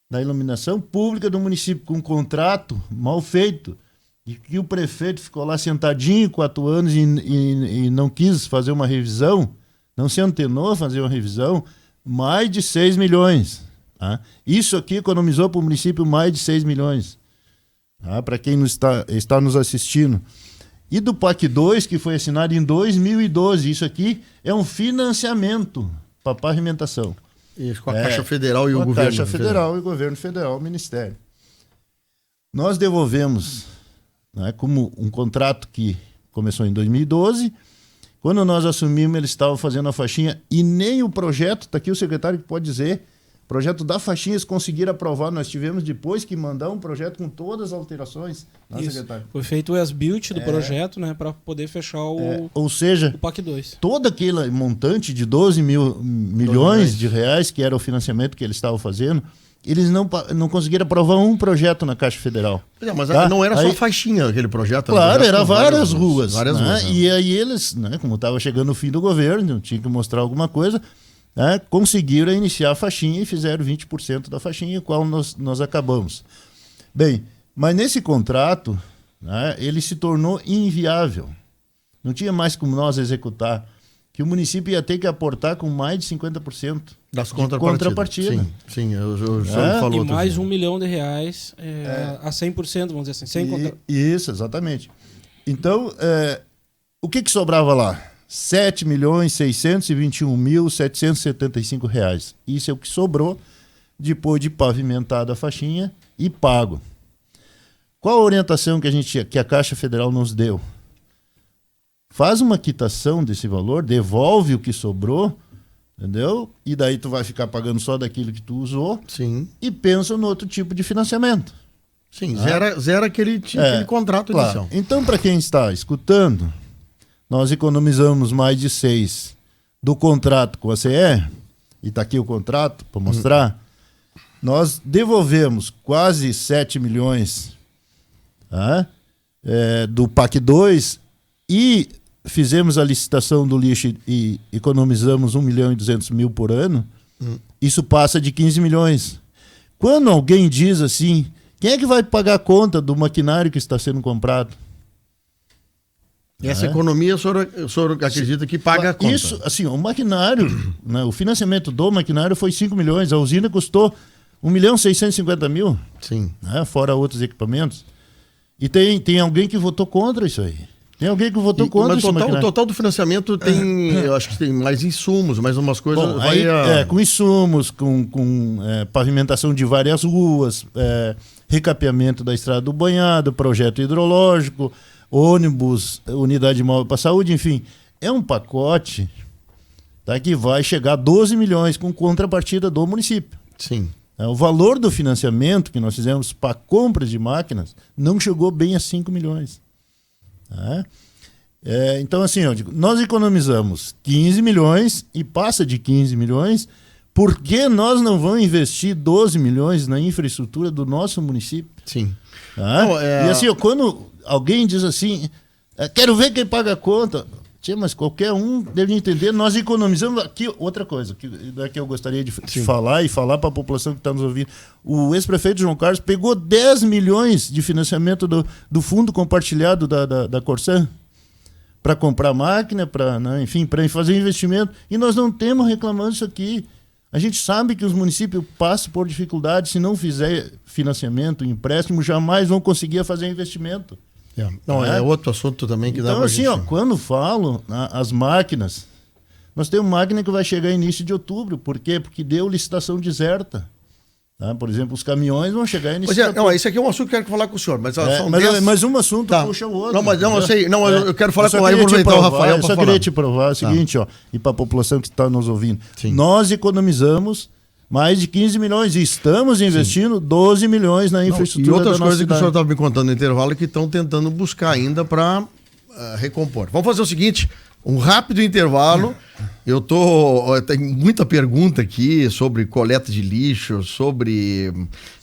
na iluminação pública do município com um contrato mal feito, e que o prefeito ficou lá sentadinho 4 anos e não quis fazer uma revisão, não se antenou a fazer uma revisão, mais de 6 milhões. Tá? Isso aqui economizou para o município mais de 6 milhões. Tá? Para quem está nos assistindo. E do PAC 2, que foi assinado em 2012, isso aqui é um financiamento para a pavimentação. Isso, com a Caixa Federal e o governo. Caixa Federal e o governo federal, o Ministério. Nós devolvemos... como um contrato que começou em 2012. Quando nós assumimos, eles estavam fazendo a faixinha e nem o projeto, está aqui o secretário que pode dizer, o projeto da faixinha eles conseguiram aprovar. Nós tivemos depois que mandar um projeto com todas as alterações. Não, secretário? Foi feito o as-built do projeto, né, para poder fechar ou seja, o PAC 2. Todo aquele montante de 12 milhões de reais, que era o financiamento que eles estavam fazendo, eles não conseguiram aprovar um projeto na Caixa Federal. Mas não era só faixinha aquele projeto. Claro, era várias ruas. Várias ruas, né? E aí eles, né, como estava chegando o fim do governo, tinha que mostrar alguma coisa, né, conseguiram iniciar a faixinha e fizeram 20% da faixinha, qual nós acabamos. Bem, mas nesse contrato, né, ele se tornou inviável. Não tinha mais como nós executar, que o município ia ter que aportar com mais de 50% das de contrapartida. Sim, o senhor falou. E mais R$1 milhão a 100%, vamos dizer assim, sem contar. Isso, exatamente. Então, o que sobrava lá? R$7.621.775. Isso é o que sobrou depois de pavimentada a faixinha e pago. Qual a orientação que a Caixa Federal nos deu? Faz uma quitação desse valor, devolve o que sobrou, entendeu? E daí tu vai ficar pagando só daquilo que tu usou. Sim. E pensa no outro tipo de financiamento. Sim, zera aquele contrato inicial. Então, para quem está escutando, nós economizamos mais de 6 do contrato com a CE, e está aqui o contrato para mostrar, nós devolvemos quase 7 milhões do PAC 2 e fizemos a licitação do lixo e economizamos 1.200.000 por ano. Isso passa de 15 milhões. Quando alguém diz assim, quem é que vai pagar a conta do maquinário que está sendo comprado? E essa economia, o senhor acredita que paga a conta? Isso, assim, o maquinário, né, o financiamento do maquinário foi 5 milhões. A usina custou 1.650.000. Sim. Né, fora outros equipamentos. E tem alguém que votou contra isso aí. Tem alguém que votou contra isso. O total do financiamento tem, eu acho que tem mais insumos, mais umas coisas. Bom, aí, com insumos, com pavimentação de várias ruas, recapeamento da estrada do Banhado, projeto hidrológico, ônibus, unidade móvel para saúde, enfim. É um pacote, tá, que vai chegar a 12 milhões com contrapartida do município. Sim. O valor do financiamento que nós fizemos para compra de máquinas não chegou bem a 5 milhões. Então, assim, eu digo, nós economizamos 15 milhões e passa de 15 milhões, por que nós não vamos investir 12 milhões na infraestrutura do nosso município? Sim. E assim, quando alguém diz assim, quero ver quem paga a conta, mas qualquer um deve entender, nós economizamos aqui. Outra coisa que eu gostaria de falar e falar para a população que está nos ouvindo, o ex-prefeito João Carlos pegou 10 milhões de financiamento do fundo compartilhado da Corsan para comprar máquina, para fazer investimento, e nós não temos reclamando isso aqui. A gente sabe que os municípios passam por dificuldades, se não fizer financiamento, empréstimo, jamais vão conseguir fazer investimento. É outro assunto também que dá pra gente... Então, quando falo as máquinas, nós temos máquina que vai chegar início de outubro. Por quê? Porque deu licitação deserta. Tá? Por exemplo, os caminhões vão chegar início de outubro. Esse aqui é um assunto que eu quero falar com o senhor. Mas um assunto puxa o outro. Eu quero falar com o Rafael. Eu só queria te provar o seguinte, e para a população que está nos ouvindo. Sim. Nós economizamos mais de 15 milhões e estamos investindo 12 milhões na infraestrutura. E outras coisas que o senhor estava me contando no intervalo que estão tentando buscar ainda para recompor. Vamos fazer o seguinte, um rápido intervalo. Tem muita pergunta aqui sobre coleta de lixo, sobre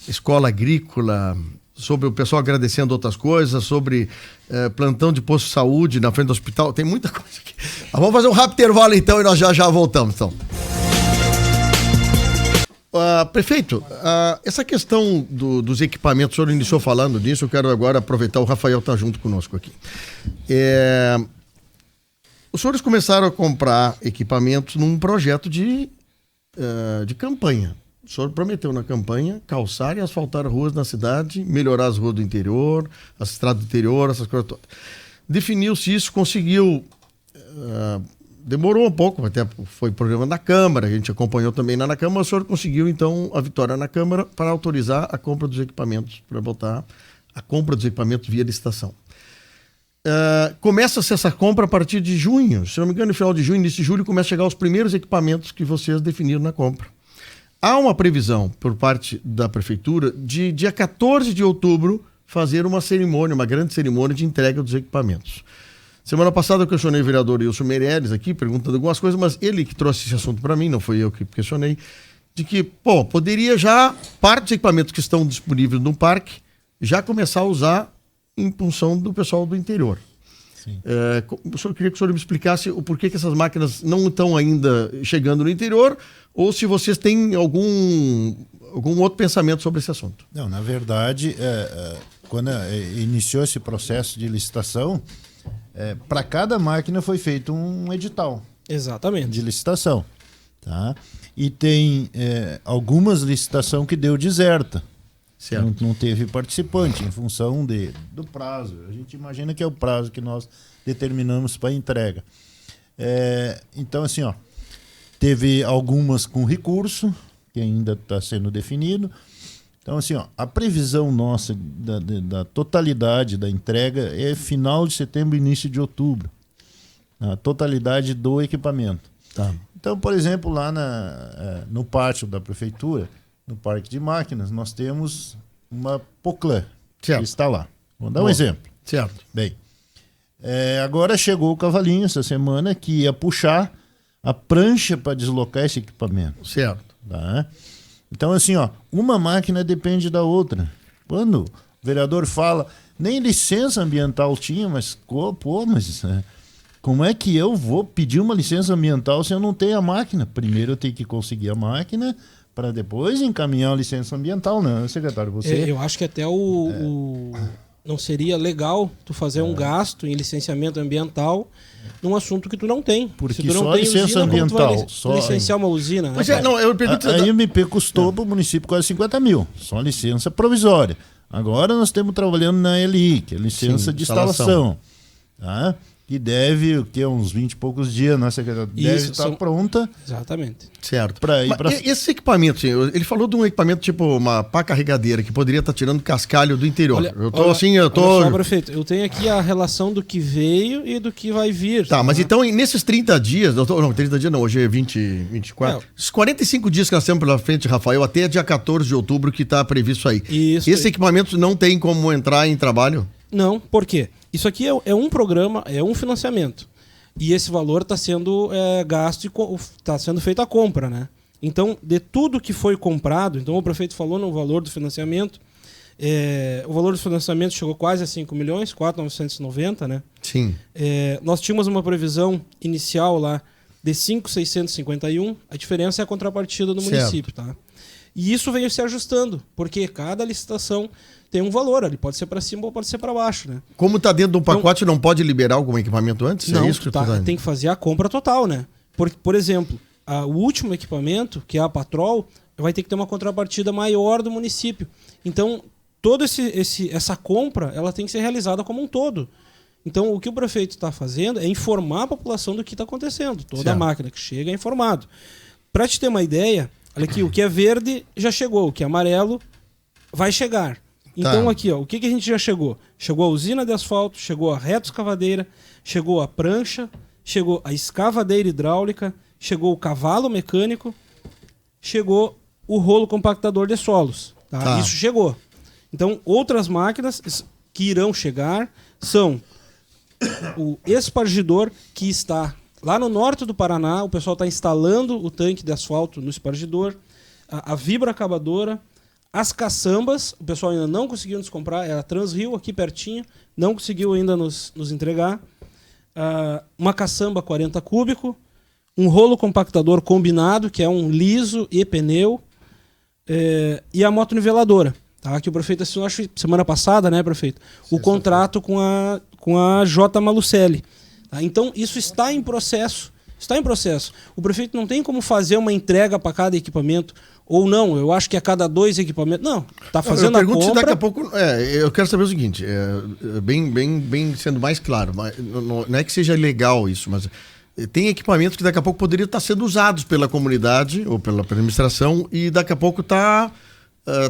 escola agrícola, sobre o pessoal agradecendo outras coisas, sobre plantão de posto de saúde na frente do hospital. Tem muita coisa aqui. Vamos fazer um rápido intervalo então e nós já voltamos. Então. Prefeito, essa questão dos equipamentos, o senhor iniciou falando disso, eu quero agora aproveitar, o Rafael está junto conosco aqui. Os senhores começaram a comprar equipamentos num projeto de campanha. O senhor prometeu na campanha calçar e asfaltar ruas na cidade, melhorar as ruas do interior, as estradas do interior, essas coisas todas. Definiu-se isso, conseguiu... demorou um pouco, até foi programa da Câmara, a gente acompanhou também lá na Câmara, o senhor conseguiu então a vitória na Câmara para autorizar a compra dos equipamentos, para botar a compra dos equipamentos via licitação. começa-se essa compra a partir de junho. Se não me engano, no final de junho, início de julho, começa a chegar os primeiros equipamentos que vocês definiram na compra. Há uma previsão por parte da Prefeitura de dia 14 de outubro fazer uma cerimônia, uma grande cerimônia de entrega dos equipamentos. Semana passada eu questionei o vereador Wilson Meirelles aqui, perguntando algumas coisas, mas ele que trouxe esse assunto para mim, não foi eu que questionei, de que, poderia já, parte dos equipamentos que estão disponíveis no parque, já começar a usar em função do pessoal do interior. Eu queria que o senhor me explicasse o porquê que essas máquinas não estão ainda chegando no interior, ou se vocês têm algum outro pensamento sobre esse assunto. Não, na verdade, quando iniciou esse processo de licitação, para cada máquina foi feito um edital. Exatamente. De licitação. Tá? E tem algumas licitações que deu deserta. Não teve participante em função do prazo. A gente imagina que é o prazo que nós determinamos para entrega. Então, assim, teve algumas com recurso, que ainda está sendo definido. Então, assim, a previsão nossa da totalidade da entrega é final de setembro, início de outubro. A totalidade do equipamento. Tá. Então, por exemplo, lá no pátio da prefeitura, no parque de máquinas, nós temos uma Poclan que está lá. Vamos dar um exemplo. Certo. Bem, agora chegou o cavalinho essa semana que ia puxar a prancha para deslocar esse equipamento. Certo. Tá? Então, assim, uma máquina depende da outra. Quando o vereador fala, nem licença ambiental tinha, mas como é que eu vou pedir uma licença ambiental se eu não tenho a máquina? Primeiro eu tenho que conseguir a máquina para depois encaminhar a licença ambiental, né, secretário? Você... Eu acho que até não seria legal tu fazer um gasto em licenciamento ambiental num assunto que tu não tem. Porque se tu não só tem licença usina, ambiental. Licenciar uma usina. Pois eu pergunto... A MP custou para o município quase 50 mil. Só licença provisória. Agora nós estamos trabalhando na LI, que é licença de instalação. Tá? Que deve, uns 20 e poucos dias, né, secretário? Deve estar pronta. Exatamente. Certo. Esse equipamento, ele falou de um equipamento tipo uma pá carregadeira, que poderia estar tirando cascalho do interior. Olha só, prefeito, eu tenho aqui a relação do que veio e do que vai vir. Tá, mas então nesses 30 dias, não, 30 dias não, hoje é 24. Esses 45 dias que nós temos pela frente, Rafael, até dia 14 de outubro que está previsto aí. Esse equipamento não tem como entrar em trabalho? Não, por quê? Isso aqui é um programa, é um financiamento. E esse valor está sendo gasto e está sendo feita a compra, né? Então, de tudo que foi comprado, então o prefeito falou no valor do financiamento, o valor do financiamento chegou quase a 5 milhões, 4.990, né? Sim. Nós tínhamos uma previsão inicial lá de 5.651, a diferença é a contrapartida do município, tá? E isso veio se ajustando, porque cada licitação tem um valor, ele pode ser para cima ou pode ser para baixo, né? Como está dentro de um pacote, não pode liberar algum equipamento antes? Não, é isso que tem que fazer a compra total, né? Por exemplo, o último equipamento, que é a Patrol, vai ter que ter uma contrapartida maior do município. Então, toda essa compra, ela tem que ser realizada como um todo. Então, o que o prefeito está fazendo é informar a população do que está acontecendo. Toda a máquina que chega é informado. Para te ter uma ideia, olha aqui, o que é verde já chegou, o que é amarelo vai chegar. Então aqui, o que a gente já chegou? Chegou a usina de asfalto, chegou a retroescavadeira, chegou a prancha, chegou a escavadeira hidráulica, chegou o cavalo mecânico, chegou o rolo compactador de solos. Tá? Isso chegou. Então, outras máquinas que irão chegar são o espargidor, que está lá no norte do Paraná, o pessoal está instalando o tanque de asfalto no espargidor, a vibroacabadora, as caçambas, o pessoal ainda não conseguiu nos comprar, é a Transrio aqui pertinho, não conseguiu ainda nos entregar. Uma caçamba 40 cúbico, um rolo compactador combinado, que é um liso e pneu, e a motoniveladora, tá? Que o prefeito assinou, acho, semana passada, né, prefeito? O contrato com a J. Malucelli. Tá? Então, isso está em processo. Está em processo. O prefeito não tem como fazer uma entrega para cada equipamento. Ou não, eu acho que a cada 2 equipamentos... Não, está fazendo a compra... Se daqui a pouco... eu quero saber o seguinte, bem sendo mais claro, não é que seja legal isso, mas tem equipamentos que daqui a pouco poderiam estar sendo usados pela comunidade ou pela administração e daqui a pouco está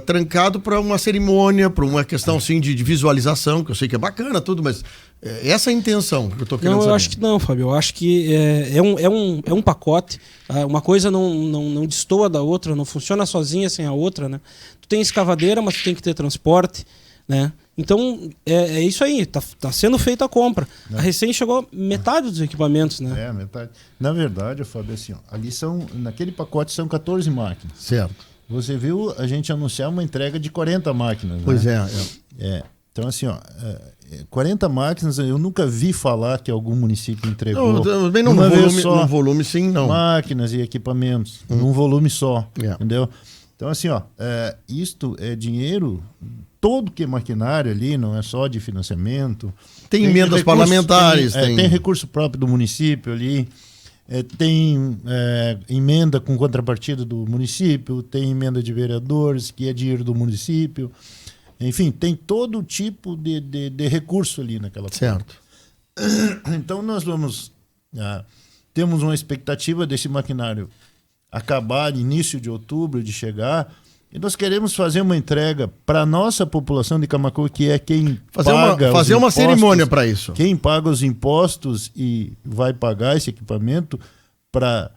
trancado para uma cerimônia, para uma questão assim, de visualização, que eu sei que é bacana tudo, mas Essa é a intenção que eu estou querendo Não, saber. eu acho que não, Fábio. Eu acho que é um pacote. Uma coisa não destoa da outra, não funciona sozinha sem a outra, né? Tu tem escavadeira, mas tu tem que ter transporte, né? Então, é isso aí. Tá sendo feita a compra. A recém chegou metade dos equipamentos, né? Metade. Na verdade, Fábio, assim, ali naquele pacote são 14 máquinas. Certo. Você viu a gente anunciar uma entrega de 40 máquinas, Pois né? Então, assim, 40 máquinas, eu nunca vi falar que algum município entregou. Não, também num volume sim, não. Máquinas e equipamentos, num volume só, É. entendeu? Então, assim, isto é dinheiro, todo que é maquinário ali, não é só de financiamento. Tem emendas parlamentares. Tem recurso próprio do município ali, tem emenda com contrapartida do município, tem emenda de vereadores, que é dinheiro do município. Enfim, tem todo tipo de recurso ali naquela Certo. Então nós temos uma expectativa desse maquinário acabar início de outubro, de chegar, e nós queremos fazer uma entrega para a nossa população de Camaquã, que é quem fazer uma cerimônia para isso. Quem paga os impostos e vai pagar esse equipamento para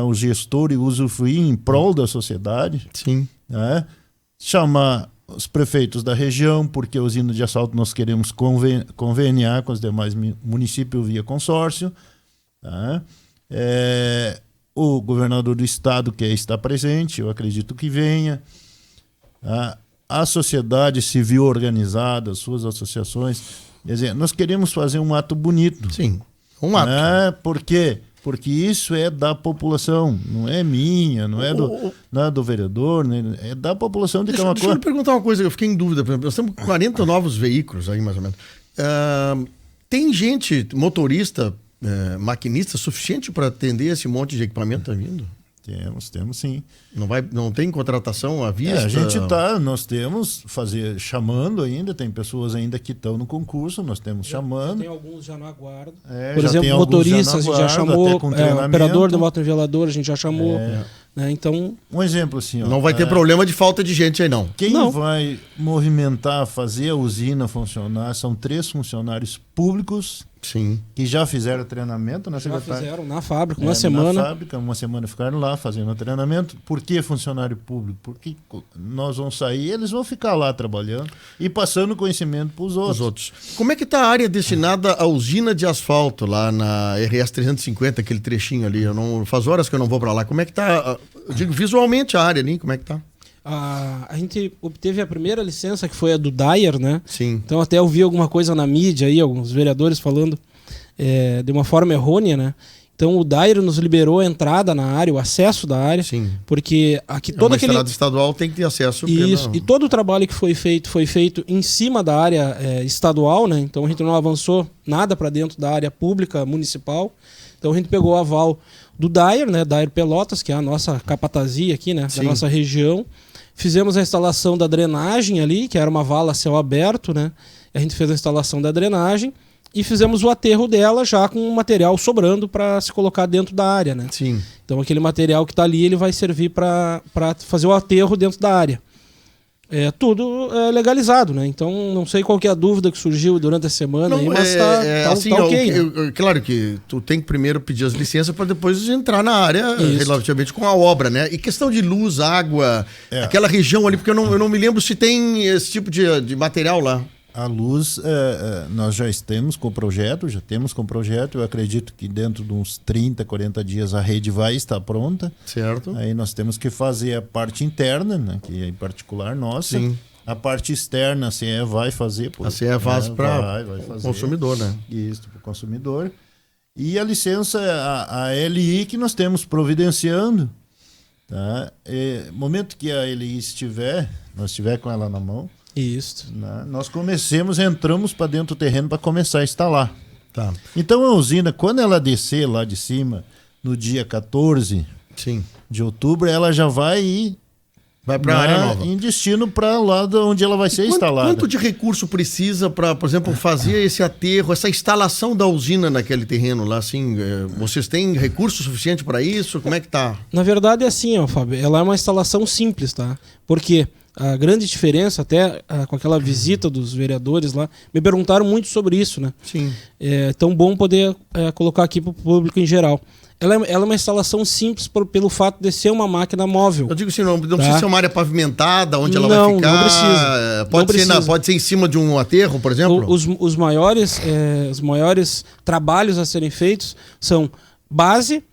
o gestor usufruir em prol da sociedade. Sim. Né? Chamar os prefeitos da região, porque a usina de asfalto nós queremos conveniar com os demais municípios via consórcio. Tá? O governador do estado quer estar presente, eu acredito que venha. Tá? A sociedade civil organizada, as suas associações. Quer dizer, nós queremos fazer um ato bonito. Sim, um ato. Por quê? Porque isso é da população, não é minha, não é do vereador, né? É da população de Camaquã. Deixa eu lhe perguntar uma coisa que eu fiquei em dúvida. Por exemplo, nós temos 40 novos veículos aí, mais ou menos. Tem gente, motorista, maquinista, suficiente para atender esse monte de equipamento que está vindo? Temos sim. Não tem contratação à vista? Nós temos chamando ainda, tem pessoas ainda que estão no concurso, nós temos chamando. Tem alguns já no aguardo. Por exemplo, motorista, a gente já chamou, operador de motorevelador, a gente já chamou. Né? Então, um exemplo assim. Não vai ter problema de falta de gente aí, não. Quem vai movimentar, fazer a usina funcionar, são 3 funcionários públicos. Sim. Que já fizeram treinamento, né, secretário? Já fizeram na fábrica, uma semana. Na fábrica, uma semana ficaram lá fazendo treinamento. Por que funcionário público? Porque nós vamos sair, eles vão ficar lá trabalhando e passando conhecimento para os outros. Como é que está a área destinada à usina de asfalto lá na RS 350, aquele trechinho ali? Faz horas que eu não vou para lá. Como é que está, eu digo, visualmente a área ali, como é que está? A gente obteve a primeira licença, que foi a do Dyer, né? Sim. Então até eu vi alguma coisa na mídia aí, alguns vereadores falando de uma forma errônea, né? Então o Dyer nos liberou a entrada na área, o acesso da área. Sim. Porque aqui todo aquele... estrada estadual tem que ter acesso. Isso, e todo o trabalho que foi feito em cima da área estadual, né? Então a gente não avançou nada para dentro da área pública municipal. Então a gente pegou o aval do Dyer, né? Dyer Pelotas, que é a nossa capatazia aqui, né? Da nossa região. Fizemos a instalação da drenagem ali, que era uma vala a céu aberto, né? A gente fez a instalação da drenagem e fizemos o aterro dela já com o material sobrando para se colocar dentro da área, né? Sim. Então aquele material que está ali, ele vai servir para fazer o aterro dentro da área. Tudo legalizado, né? Então não sei qual que é a dúvida que surgiu durante a semana, aí, mas tá ok. Né? Claro que tu tem que primeiro pedir as licenças para depois entrar na área relativamente com a obra, né? E questão de luz, água, aquela região ali, porque eu não me lembro se tem esse tipo de material lá. A luz, nós já temos com o projeto, eu acredito que dentro de uns 30, 40 dias a rede vai estar pronta. Certo. Aí nós temos que fazer a parte interna, né, que é em particular nossa. Sim. A parte externa a CE vai fazer. A CE faz para o consumidor, né? Isso, para o consumidor. E a licença, a LI que nós temos providenciando. Tá? Momento que a LI nós estiver com ela na mão, isso. Nós entramos para dentro do terreno para começar a instalar. Tá. Então a usina, quando ela descer lá de cima, no dia 14 de outubro, ela já vai para a área nova. Em destino para lá onde ela vai ser instalada. Quanto de recurso precisa para, por exemplo, fazer esse aterro, essa instalação da usina naquele terreno lá? Assim, vocês têm recurso suficiente para isso? Como é que tá? Na verdade é assim, Fábio. Ela é uma instalação simples, tá? Porque A grande diferença, até com aquela visita dos vereadores lá, me perguntaram muito sobre isso, né? Sim. É tão bom poder colocar aqui para o público em geral. Ela é uma instalação simples pelo fato de ser uma máquina móvel. Eu digo assim, não precisa ser uma área pavimentada, onde ela vai ficar. Não precisa. Pode ser em cima de um aterro, por exemplo? Os maiores trabalhos a serem feitos são base,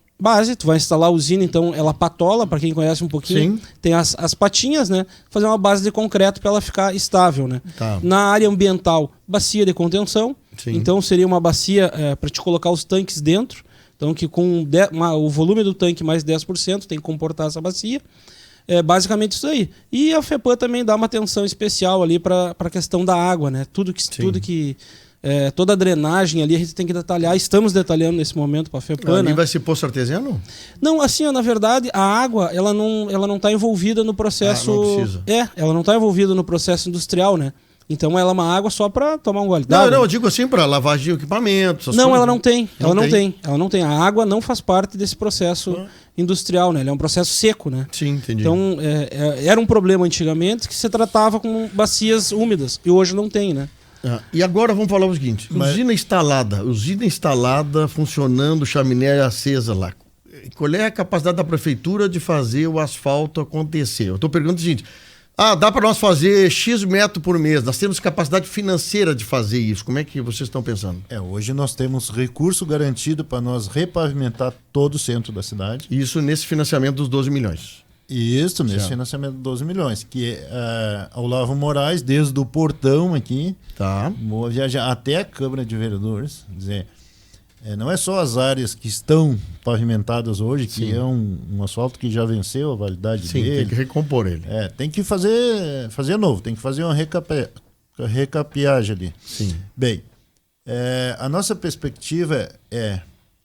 tu vai instalar a usina, então ela patola, para quem conhece um pouquinho. Sim. Tem as patinhas, né? Fazer uma base de concreto para ela ficar estável, né? Tá. Na área ambiental, bacia de contenção. Sim. Então seria uma bacia para te colocar os tanques dentro. Então que com o volume do tanque mais 10% tem que comportar essa bacia. É basicamente isso aí. E a FEPAM também dá uma atenção especial ali para a questão da água, né? Toda a drenagem ali a gente tem que detalhar. Estamos detalhando nesse momento para a FEPAM. Ali né? vai ser poço artesiano? Não, assim, na verdade, a água ela não está envolvida no processo. Não precisa. Ela não está envolvida no processo industrial, né? Então ela é uma água só para tomar um gole d'água. Não, eu digo assim, para lavagem de equipamentos. Não, ela não tem. Ela não tem. A água não faz parte desse processo industrial, né? Ele é um processo seco, né? Sim, entendi. Então, era um problema antigamente que se tratava com bacias úmidas. E hoje não tem, né? E agora vamos falar o seguinte. Usina instalada, funcionando, chaminé acesa lá. Qual é a capacidade da prefeitura de fazer o asfalto acontecer? Eu estou perguntando o seguinte... dá para nós fazer X metro por mês. Nós temos capacidade financeira de fazer isso. Como é que vocês estão pensando? Hoje nós temos recurso garantido para nós repavimentar todo o centro da cidade. Isso nesse financiamento dos 12 milhões. Isso, nesse financiamento de 12 milhões. Que ao Olavo Moraes, desde o portão aqui, vou viajar até a Câmara de Vereadores. Quer dizer, não é só as áreas que estão pavimentadas hoje, que é um asfalto que já venceu a validade dele. Sim, tem que recompor ele. Tem que fazer novo, tem que fazer uma recapeagem ali. Sim. Bem, a nossa perspectiva é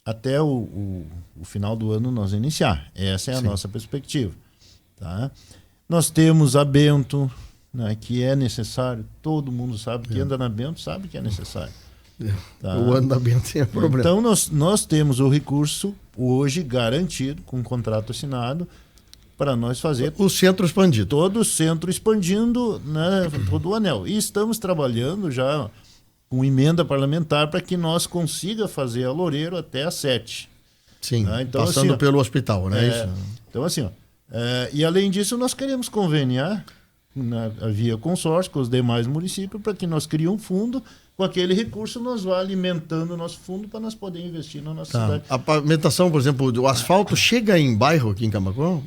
até o final do ano nós iniciar. Essa é a nossa perspectiva. Tá? Nós temos a Bento, né, que é necessário, todo mundo sabe que anda na Bento, sabe que é necessário. Tá? O andamento sem problema. Então nós temos o recurso hoje garantido, com um contrato assinado, para nós fazer o centro expandido. Todo o centro expandindo, né, todo o anel. E estamos trabalhando já com emenda parlamentar para que nós consiga fazer a Loureiro até a 7. Sim, né? Então, passando assim, pelo hospital, né? Isso. Então assim, e além disso nós queremos conveniar via consórcio com os demais municípios para que nós criemos um fundo. Com aquele recurso, nós vamos alimentando o nosso fundo para nós poder investir na nossa cidade. A pavimentação, por exemplo, do asfalto chega em bairro aqui em Camaquã?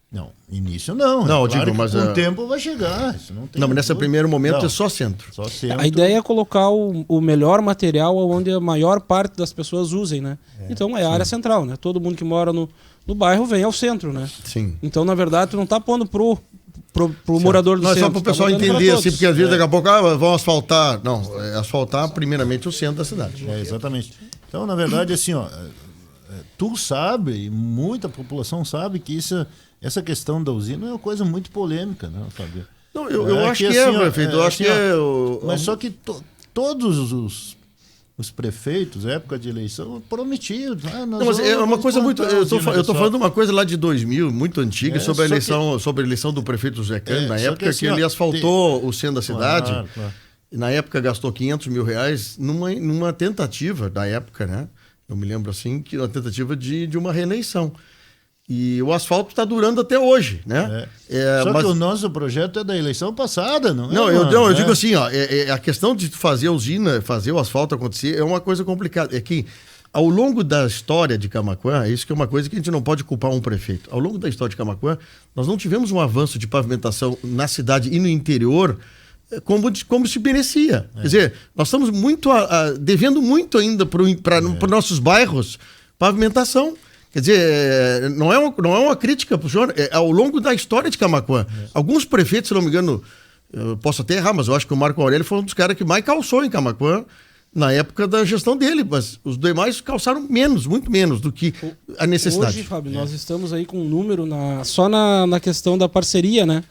Não, início não. Não, digo, mas com o tempo vai chegar. Isso não tem mas nesse primeiro momento é só centro. Só centro. A ideia é colocar o melhor material onde a maior parte das pessoas usem, né? Então é a área central, né? Todo mundo que mora no bairro vem ao centro, né? Sim. Então, na verdade, tu não tá pondo pro morador do centro. Só para o pessoal entender, assim, porque às vezes daqui a pouco vão asfaltar. Não, asfaltar primeiramente o centro da cidade. Exatamente. Então, na verdade, assim, tu sabe, e muita população sabe que essa questão da usina é uma coisa muito polêmica, né, Fábio? Não, eu acho que é, prefeito. Eu acho que é. Mas só que todos os prefeitos, época de eleição, prometiam. Não, mas é uma coisa muito. Eu estou falando de uma coisa lá de 2000, muito antiga, sobre a eleição do prefeito José Cândido, na época que ele asfaltou o centro da cidade. Claro. E na época gastou R$500 mil numa tentativa da época, né? Eu me lembro assim, que uma tentativa de uma reeleição. E o asfalto está durando até hoje, né? Só que o nosso projeto é da eleição passada, não é? Não, eu digo assim, a questão de fazer a usina, fazer o asfalto acontecer é uma coisa complicada. É que ao longo da história de Camaquã, isso que é uma coisa que a gente não pode culpar um prefeito. Ao longo da história de Camaquã, nós não tivemos um avanço de pavimentação na cidade e no interior como se merecia. Quer dizer, nós estamos devendo muito ainda para nossos bairros pavimentação. Quer dizer, não é uma crítica para o senhor, ao longo da história de Camaquã. Alguns prefeitos, se não me engano, eu posso até errar, mas eu acho que o Marco Aurélio foi um dos caras que mais calçou em Camaquã na época da gestão dele, mas os demais calçaram muito menos do que a necessidade. Hoje, Fábio, nós estamos aí com um número só na questão da parceria, né?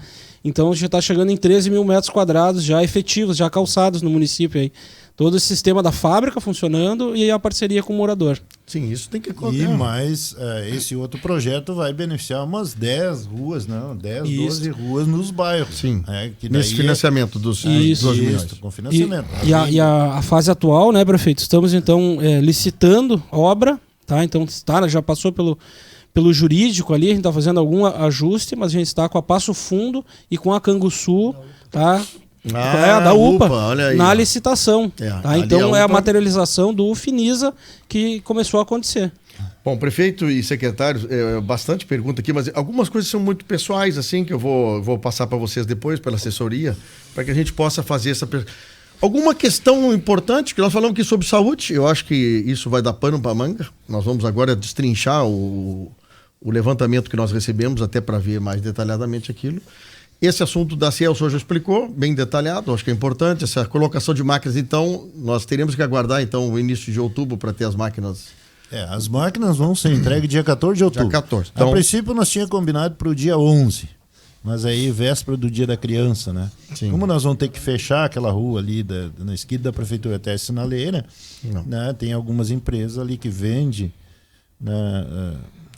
Então já está chegando em 13 mil metros quadrados já efetivos, já calçados no município aí. Todo esse sistema da fábrica funcionando e a parceria com o morador. Sim, isso tem que E acontecer. mais, esse outro projeto vai beneficiar umas 10 ruas, não, 10, Isso. 12 ruas nos bairros. Sim, Que daí nesse financiamento dos Isso. 2 milhões. com financiamento. A fase atual, né, prefeito? Estamos então licitando obra, tá? Então já passou pelo jurídico ali, a gente está fazendo algum ajuste, mas a gente está com a Passo Fundo e com a Canguçu, tá? Da UPA, olha aí, na licitação. Tá? Então a é a UPA... materialização do Finisa que começou a acontecer. Bom, prefeito e secretários, bastante pergunta aqui, mas algumas coisas são muito pessoais, assim, que eu vou passar para vocês depois, pela assessoria, para que a gente possa fazer essa... Alguma questão importante, que nós falamos aqui sobre saúde, eu acho que isso vai dar pano para manga. Nós vamos agora destrinchar o levantamento que nós recebemos, até para ver mais detalhadamente aquilo. Esse assunto da CIE, o senhor já explicou, bem detalhado, acho que é importante. Essa colocação de máquinas, então, nós teremos que aguardar então, o início de outubro para ter as máquinas. As máquinas vão ser entregues dia 14 de outubro. Dia 14. Então... A princípio, nós tínhamos combinado para o dia 11, mas aí, véspera do dia da criança, né? Sim. Como nós vamos ter que fechar aquela rua ali na esquina da prefeitura até a sinaleira, né? Tem algumas empresas ali que vendem...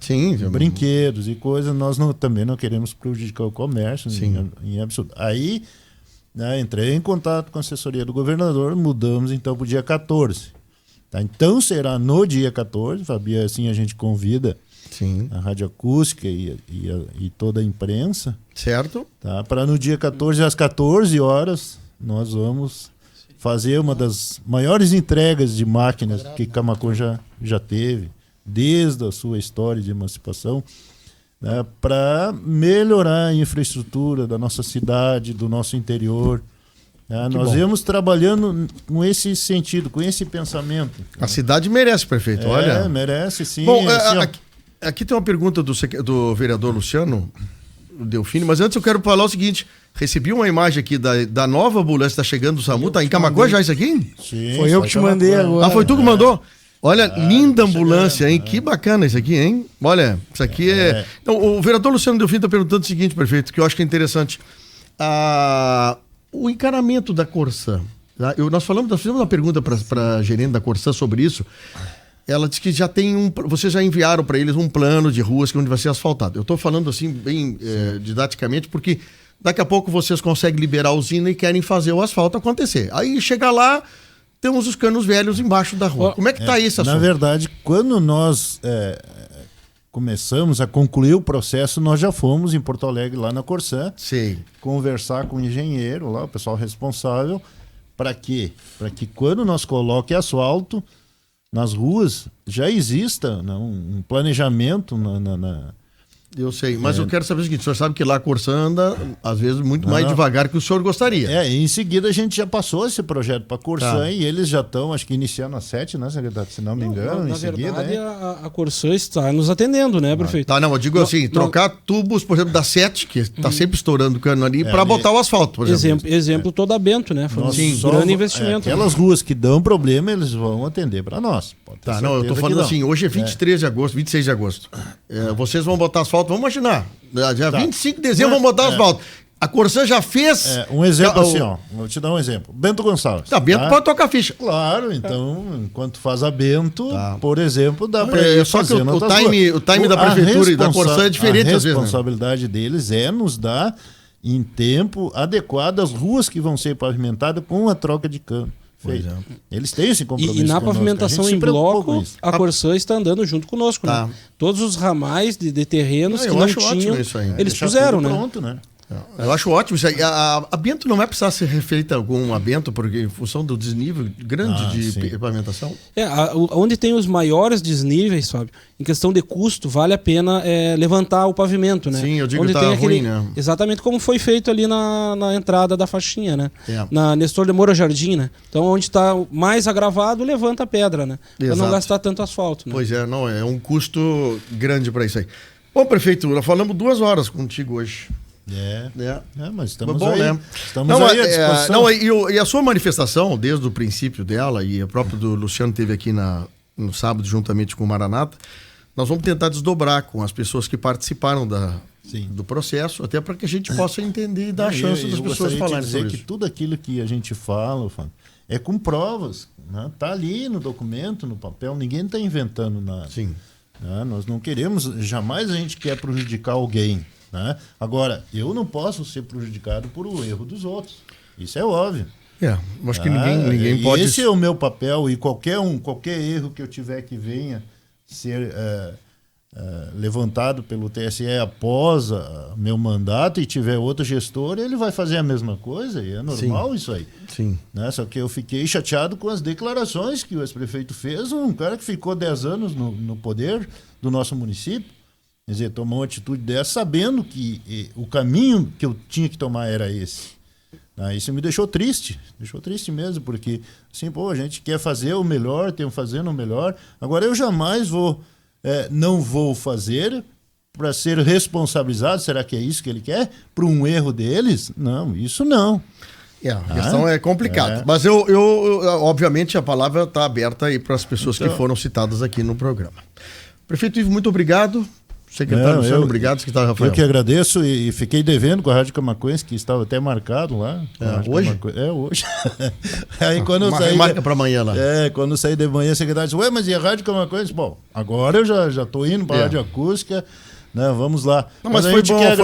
Sim, brinquedos e coisas, nós também não queremos prejudicar o comércio em absurdo. Aí, entrei em contato com a assessoria do governador, mudamos então para o dia 14. Tá? Então será no dia 14, Fabi, assim a gente convida a Rádio Acústica e toda a imprensa. Certo. Tá? Para no dia 14, às 14 horas, nós vamos fazer uma das maiores entregas de máquinas que Camaquã já teve, desde a sua história de emancipação, né, para melhorar a infraestrutura da nossa cidade, do nosso interior. Nós íamos trabalhando com esse sentido, com esse pensamento. A cidade merece, prefeito, olha. Merece, sim. Bom, aqui tem uma pergunta do vereador Luciano Delfini, mas antes eu quero falar o seguinte: recebi uma imagem aqui da nova ambulância que está chegando do SAMU, tá em Camaquã já isso aqui? Sim, foi eu que te mandei agora. Foi tu que mandou? Olha, linda ambulância, hein? Que bacana isso aqui, hein? Olha, isso aqui é... Então, o vereador Luciano Delfini está perguntando o seguinte, prefeito, que eu acho que é interessante. O encaramento da Corsã. Tá? Nós fizemos uma pergunta para a gerente da Corsã sobre isso. Ela disse que já tem vocês já enviaram para eles um plano de ruas onde vai ser asfaltado. Eu estou falando assim, bem didaticamente, porque daqui a pouco vocês conseguem liberar a usina e querem fazer o asfalto acontecer. Aí chega lá... Temos os canos velhos embaixo da rua. Como é que está esse assunto? Na verdade, quando nós começamos a concluir o processo, nós já fomos em Porto Alegre, lá na Corsã, conversar com o engenheiro, lá, o pessoal responsável, para quê? Para que quando nós coloque asfalto nas ruas, já exista um planejamento Eu sei, mas eu quero saber o seguinte: o senhor sabe que lá a Corsã anda, às vezes, muito mais devagar que o senhor gostaria. Em seguida a gente já passou esse projeto para a Corsã e eles já estão, acho que iniciando às 7, né, secretário? Se não me engano, na verdade, a Corsã está nos atendendo, né, prefeito? Eu digo assim, trocar tubos, por exemplo, da 7, que está sempre estourando o cano ali, para botar o asfalto, por exemplo. Exemplo toda a Bento, né? Foi um grande investimento. Aquelas ruas que dão problema, eles vão atender para nós. Eu tô falando assim, hoje é 23 de agosto, 26 de agosto. Vocês vão botar asfalto, vamos imaginar. Dia 25 de dezembro vão botar asfalto. A Corsã já fez... um exemplo assim, vou te dar um exemplo. Bento Gonçalves. Bento pode tocar ficha. Claro, então, enquanto faz a Bento, por exemplo, dá para ir só fazendo que o time da prefeitura e da Corsã é diferente às vezes. A responsabilidade deles é nos dar, em tempo adequado, as ruas que vão ser pavimentadas com a troca de cano. Eles têm esse compromisso. E na pavimentação em bloco, a Corsã está andando junto conosco. Né? Todos os ramais de terrenos que não tinham, isso aí, eles puseram, né? Pronto, né? Eu acho ótimo isso aí. A Bento não vai precisar ser refeita algum Bento, porque em função do desnível grande de pavimentação. Onde tem os maiores desníveis, Fábio, em questão de custo, vale a pena levantar o pavimento, né? Sim, eu digo onde que tem ruim, né? Exatamente como foi feito ali na entrada da faixinha, né? Na Nestor de Moura Jardim, né? Então, onde está mais agravado, levanta a pedra, né? Para não gastar tanto asfalto. Né? Pois é, é um custo grande para isso aí. Bom, prefeito, nós falamos 2 horas contigo hoje. Mas estamos bom, aí. Né? Estamos aí à disposição. E a sua manifestação, desde o princípio dela, e a própria do Luciano teve aqui no sábado, juntamente com o Maranata, nós vamos tentar desdobrar com as pessoas que participaram do processo, até para que a gente possa entender e dar a chance das pessoas falarem sobre isso. Que tudo aquilo que a gente fala, é com provas, né? Tá ali no documento, no papel, ninguém está inventando nada. Sim. Né? Nós não queremos, jamais a gente quer prejudicar alguém. Né? Agora, eu não posso ser prejudicado por um erro dos outros. Isso é óbvio. Acho que ninguém pode... Esse é o meu papel, e qualquer erro que eu tiver que venha ser levantado pelo TSE após meu mandato e tiver outro gestor, ele vai fazer a mesma coisa, e é normal isso aí. Sim. Né? Só que eu fiquei chateado com as declarações que o ex-prefeito fez, um cara que ficou 10 anos no poder do nosso município. Quer dizer, tomou uma atitude dessa sabendo que o caminho que eu tinha que tomar era esse. Isso me deixou triste mesmo, porque assim, a gente quer fazer o melhor, estamos fazendo o melhor. Agora eu jamais não vou fazer para ser responsabilizado, será que é isso que ele quer? Por um erro deles? Não, isso não. A questão é complicada. Mas eu, obviamente, a palavra está aberta aí para as pessoas que foram citadas aqui no programa. Prefeito Ivo, muito obrigado. Secretário Luciano, obrigado, secretário Rafael. Eu que agradeço e fiquei devendo com a Rádio Camaquense, que estava até marcado lá. Hoje? Hoje. Aí quando eu saí... Marca para amanhã lá. Quando eu saí de manhã, o secretário disse, mas e a Rádio Camaquense? Bom, agora eu já estou indo para a Rádio Acústica, né, vamos lá. Não, mas foi bom,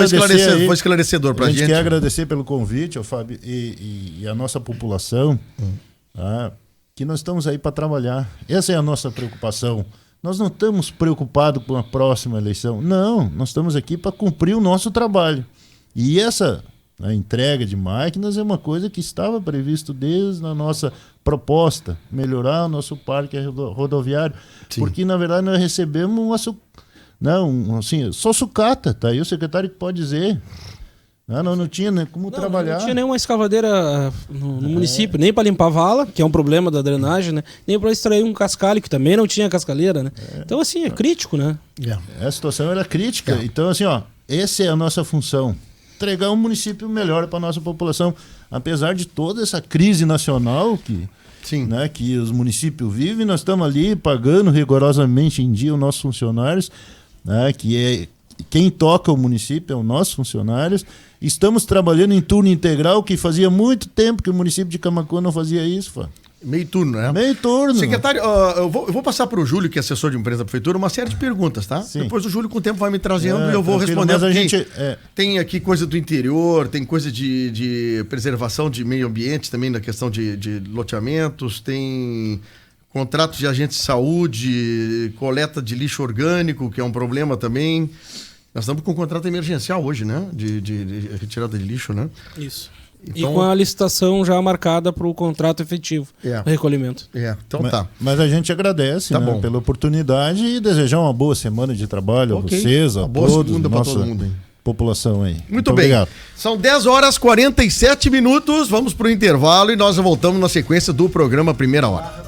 foi esclarecedor para a gente. A gente quer agradecer pelo convite, Fábio, e a nossa população, que nós estamos aí para trabalhar. Essa é a nossa preocupação. Nós não estamos preocupados com a próxima eleição. Não, nós estamos aqui para cumprir o nosso trabalho. E essa entrega de máquinas é uma coisa que estava previsto desde a nossa proposta, melhorar o nosso parque rodoviário. Sim. Porque, na verdade, nós recebemos só sucata, tá aí o secretário que pode dizer. Não tinha como trabalhar. Não tinha nenhuma escavadeira no município, nem para limpar a vala, que é um problema da drenagem, né? Nem para extrair um cascalho, que também não tinha cascalheira, né? Então, assim, é crítico, né? A situação era crítica. Então, assim, essa é a nossa função. Entregar um município melhor para a nossa população. Apesar de toda essa crise nacional que os municípios vivem, nós estamos ali pagando rigorosamente em dia os nossos funcionários, quem toca o município é os nossos funcionários. Estamos trabalhando em turno integral, que fazia muito tempo que o município de Camaquã não fazia isso. Meio turno, né? Meio turno. Secretário, eu vou passar para o Júlio, que é assessor de imprensa da prefeitura, uma série de perguntas, tá? Sim. Depois o Júlio, com o tempo, vai me trazendo e eu vou respondendo. Tem aqui coisa do interior, tem coisa de preservação de meio ambiente, também na questão de loteamentos, tem contratos de agentes de saúde, coleta de lixo orgânico, que é um problema também. Nós estamos com um contrato emergencial hoje, né? De retirada de lixo, né? Isso. Então... E com a licitação já marcada para o contrato efetivo do recolhimento. Então tá. Mas a gente agradece pela oportunidade e desejar uma boa semana de trabalho a vocês, a todos, a nossa população aí. Muito bem. Obrigado. São 10h47. Vamos para o intervalo e nós voltamos na sequência do programa Primeira Hora.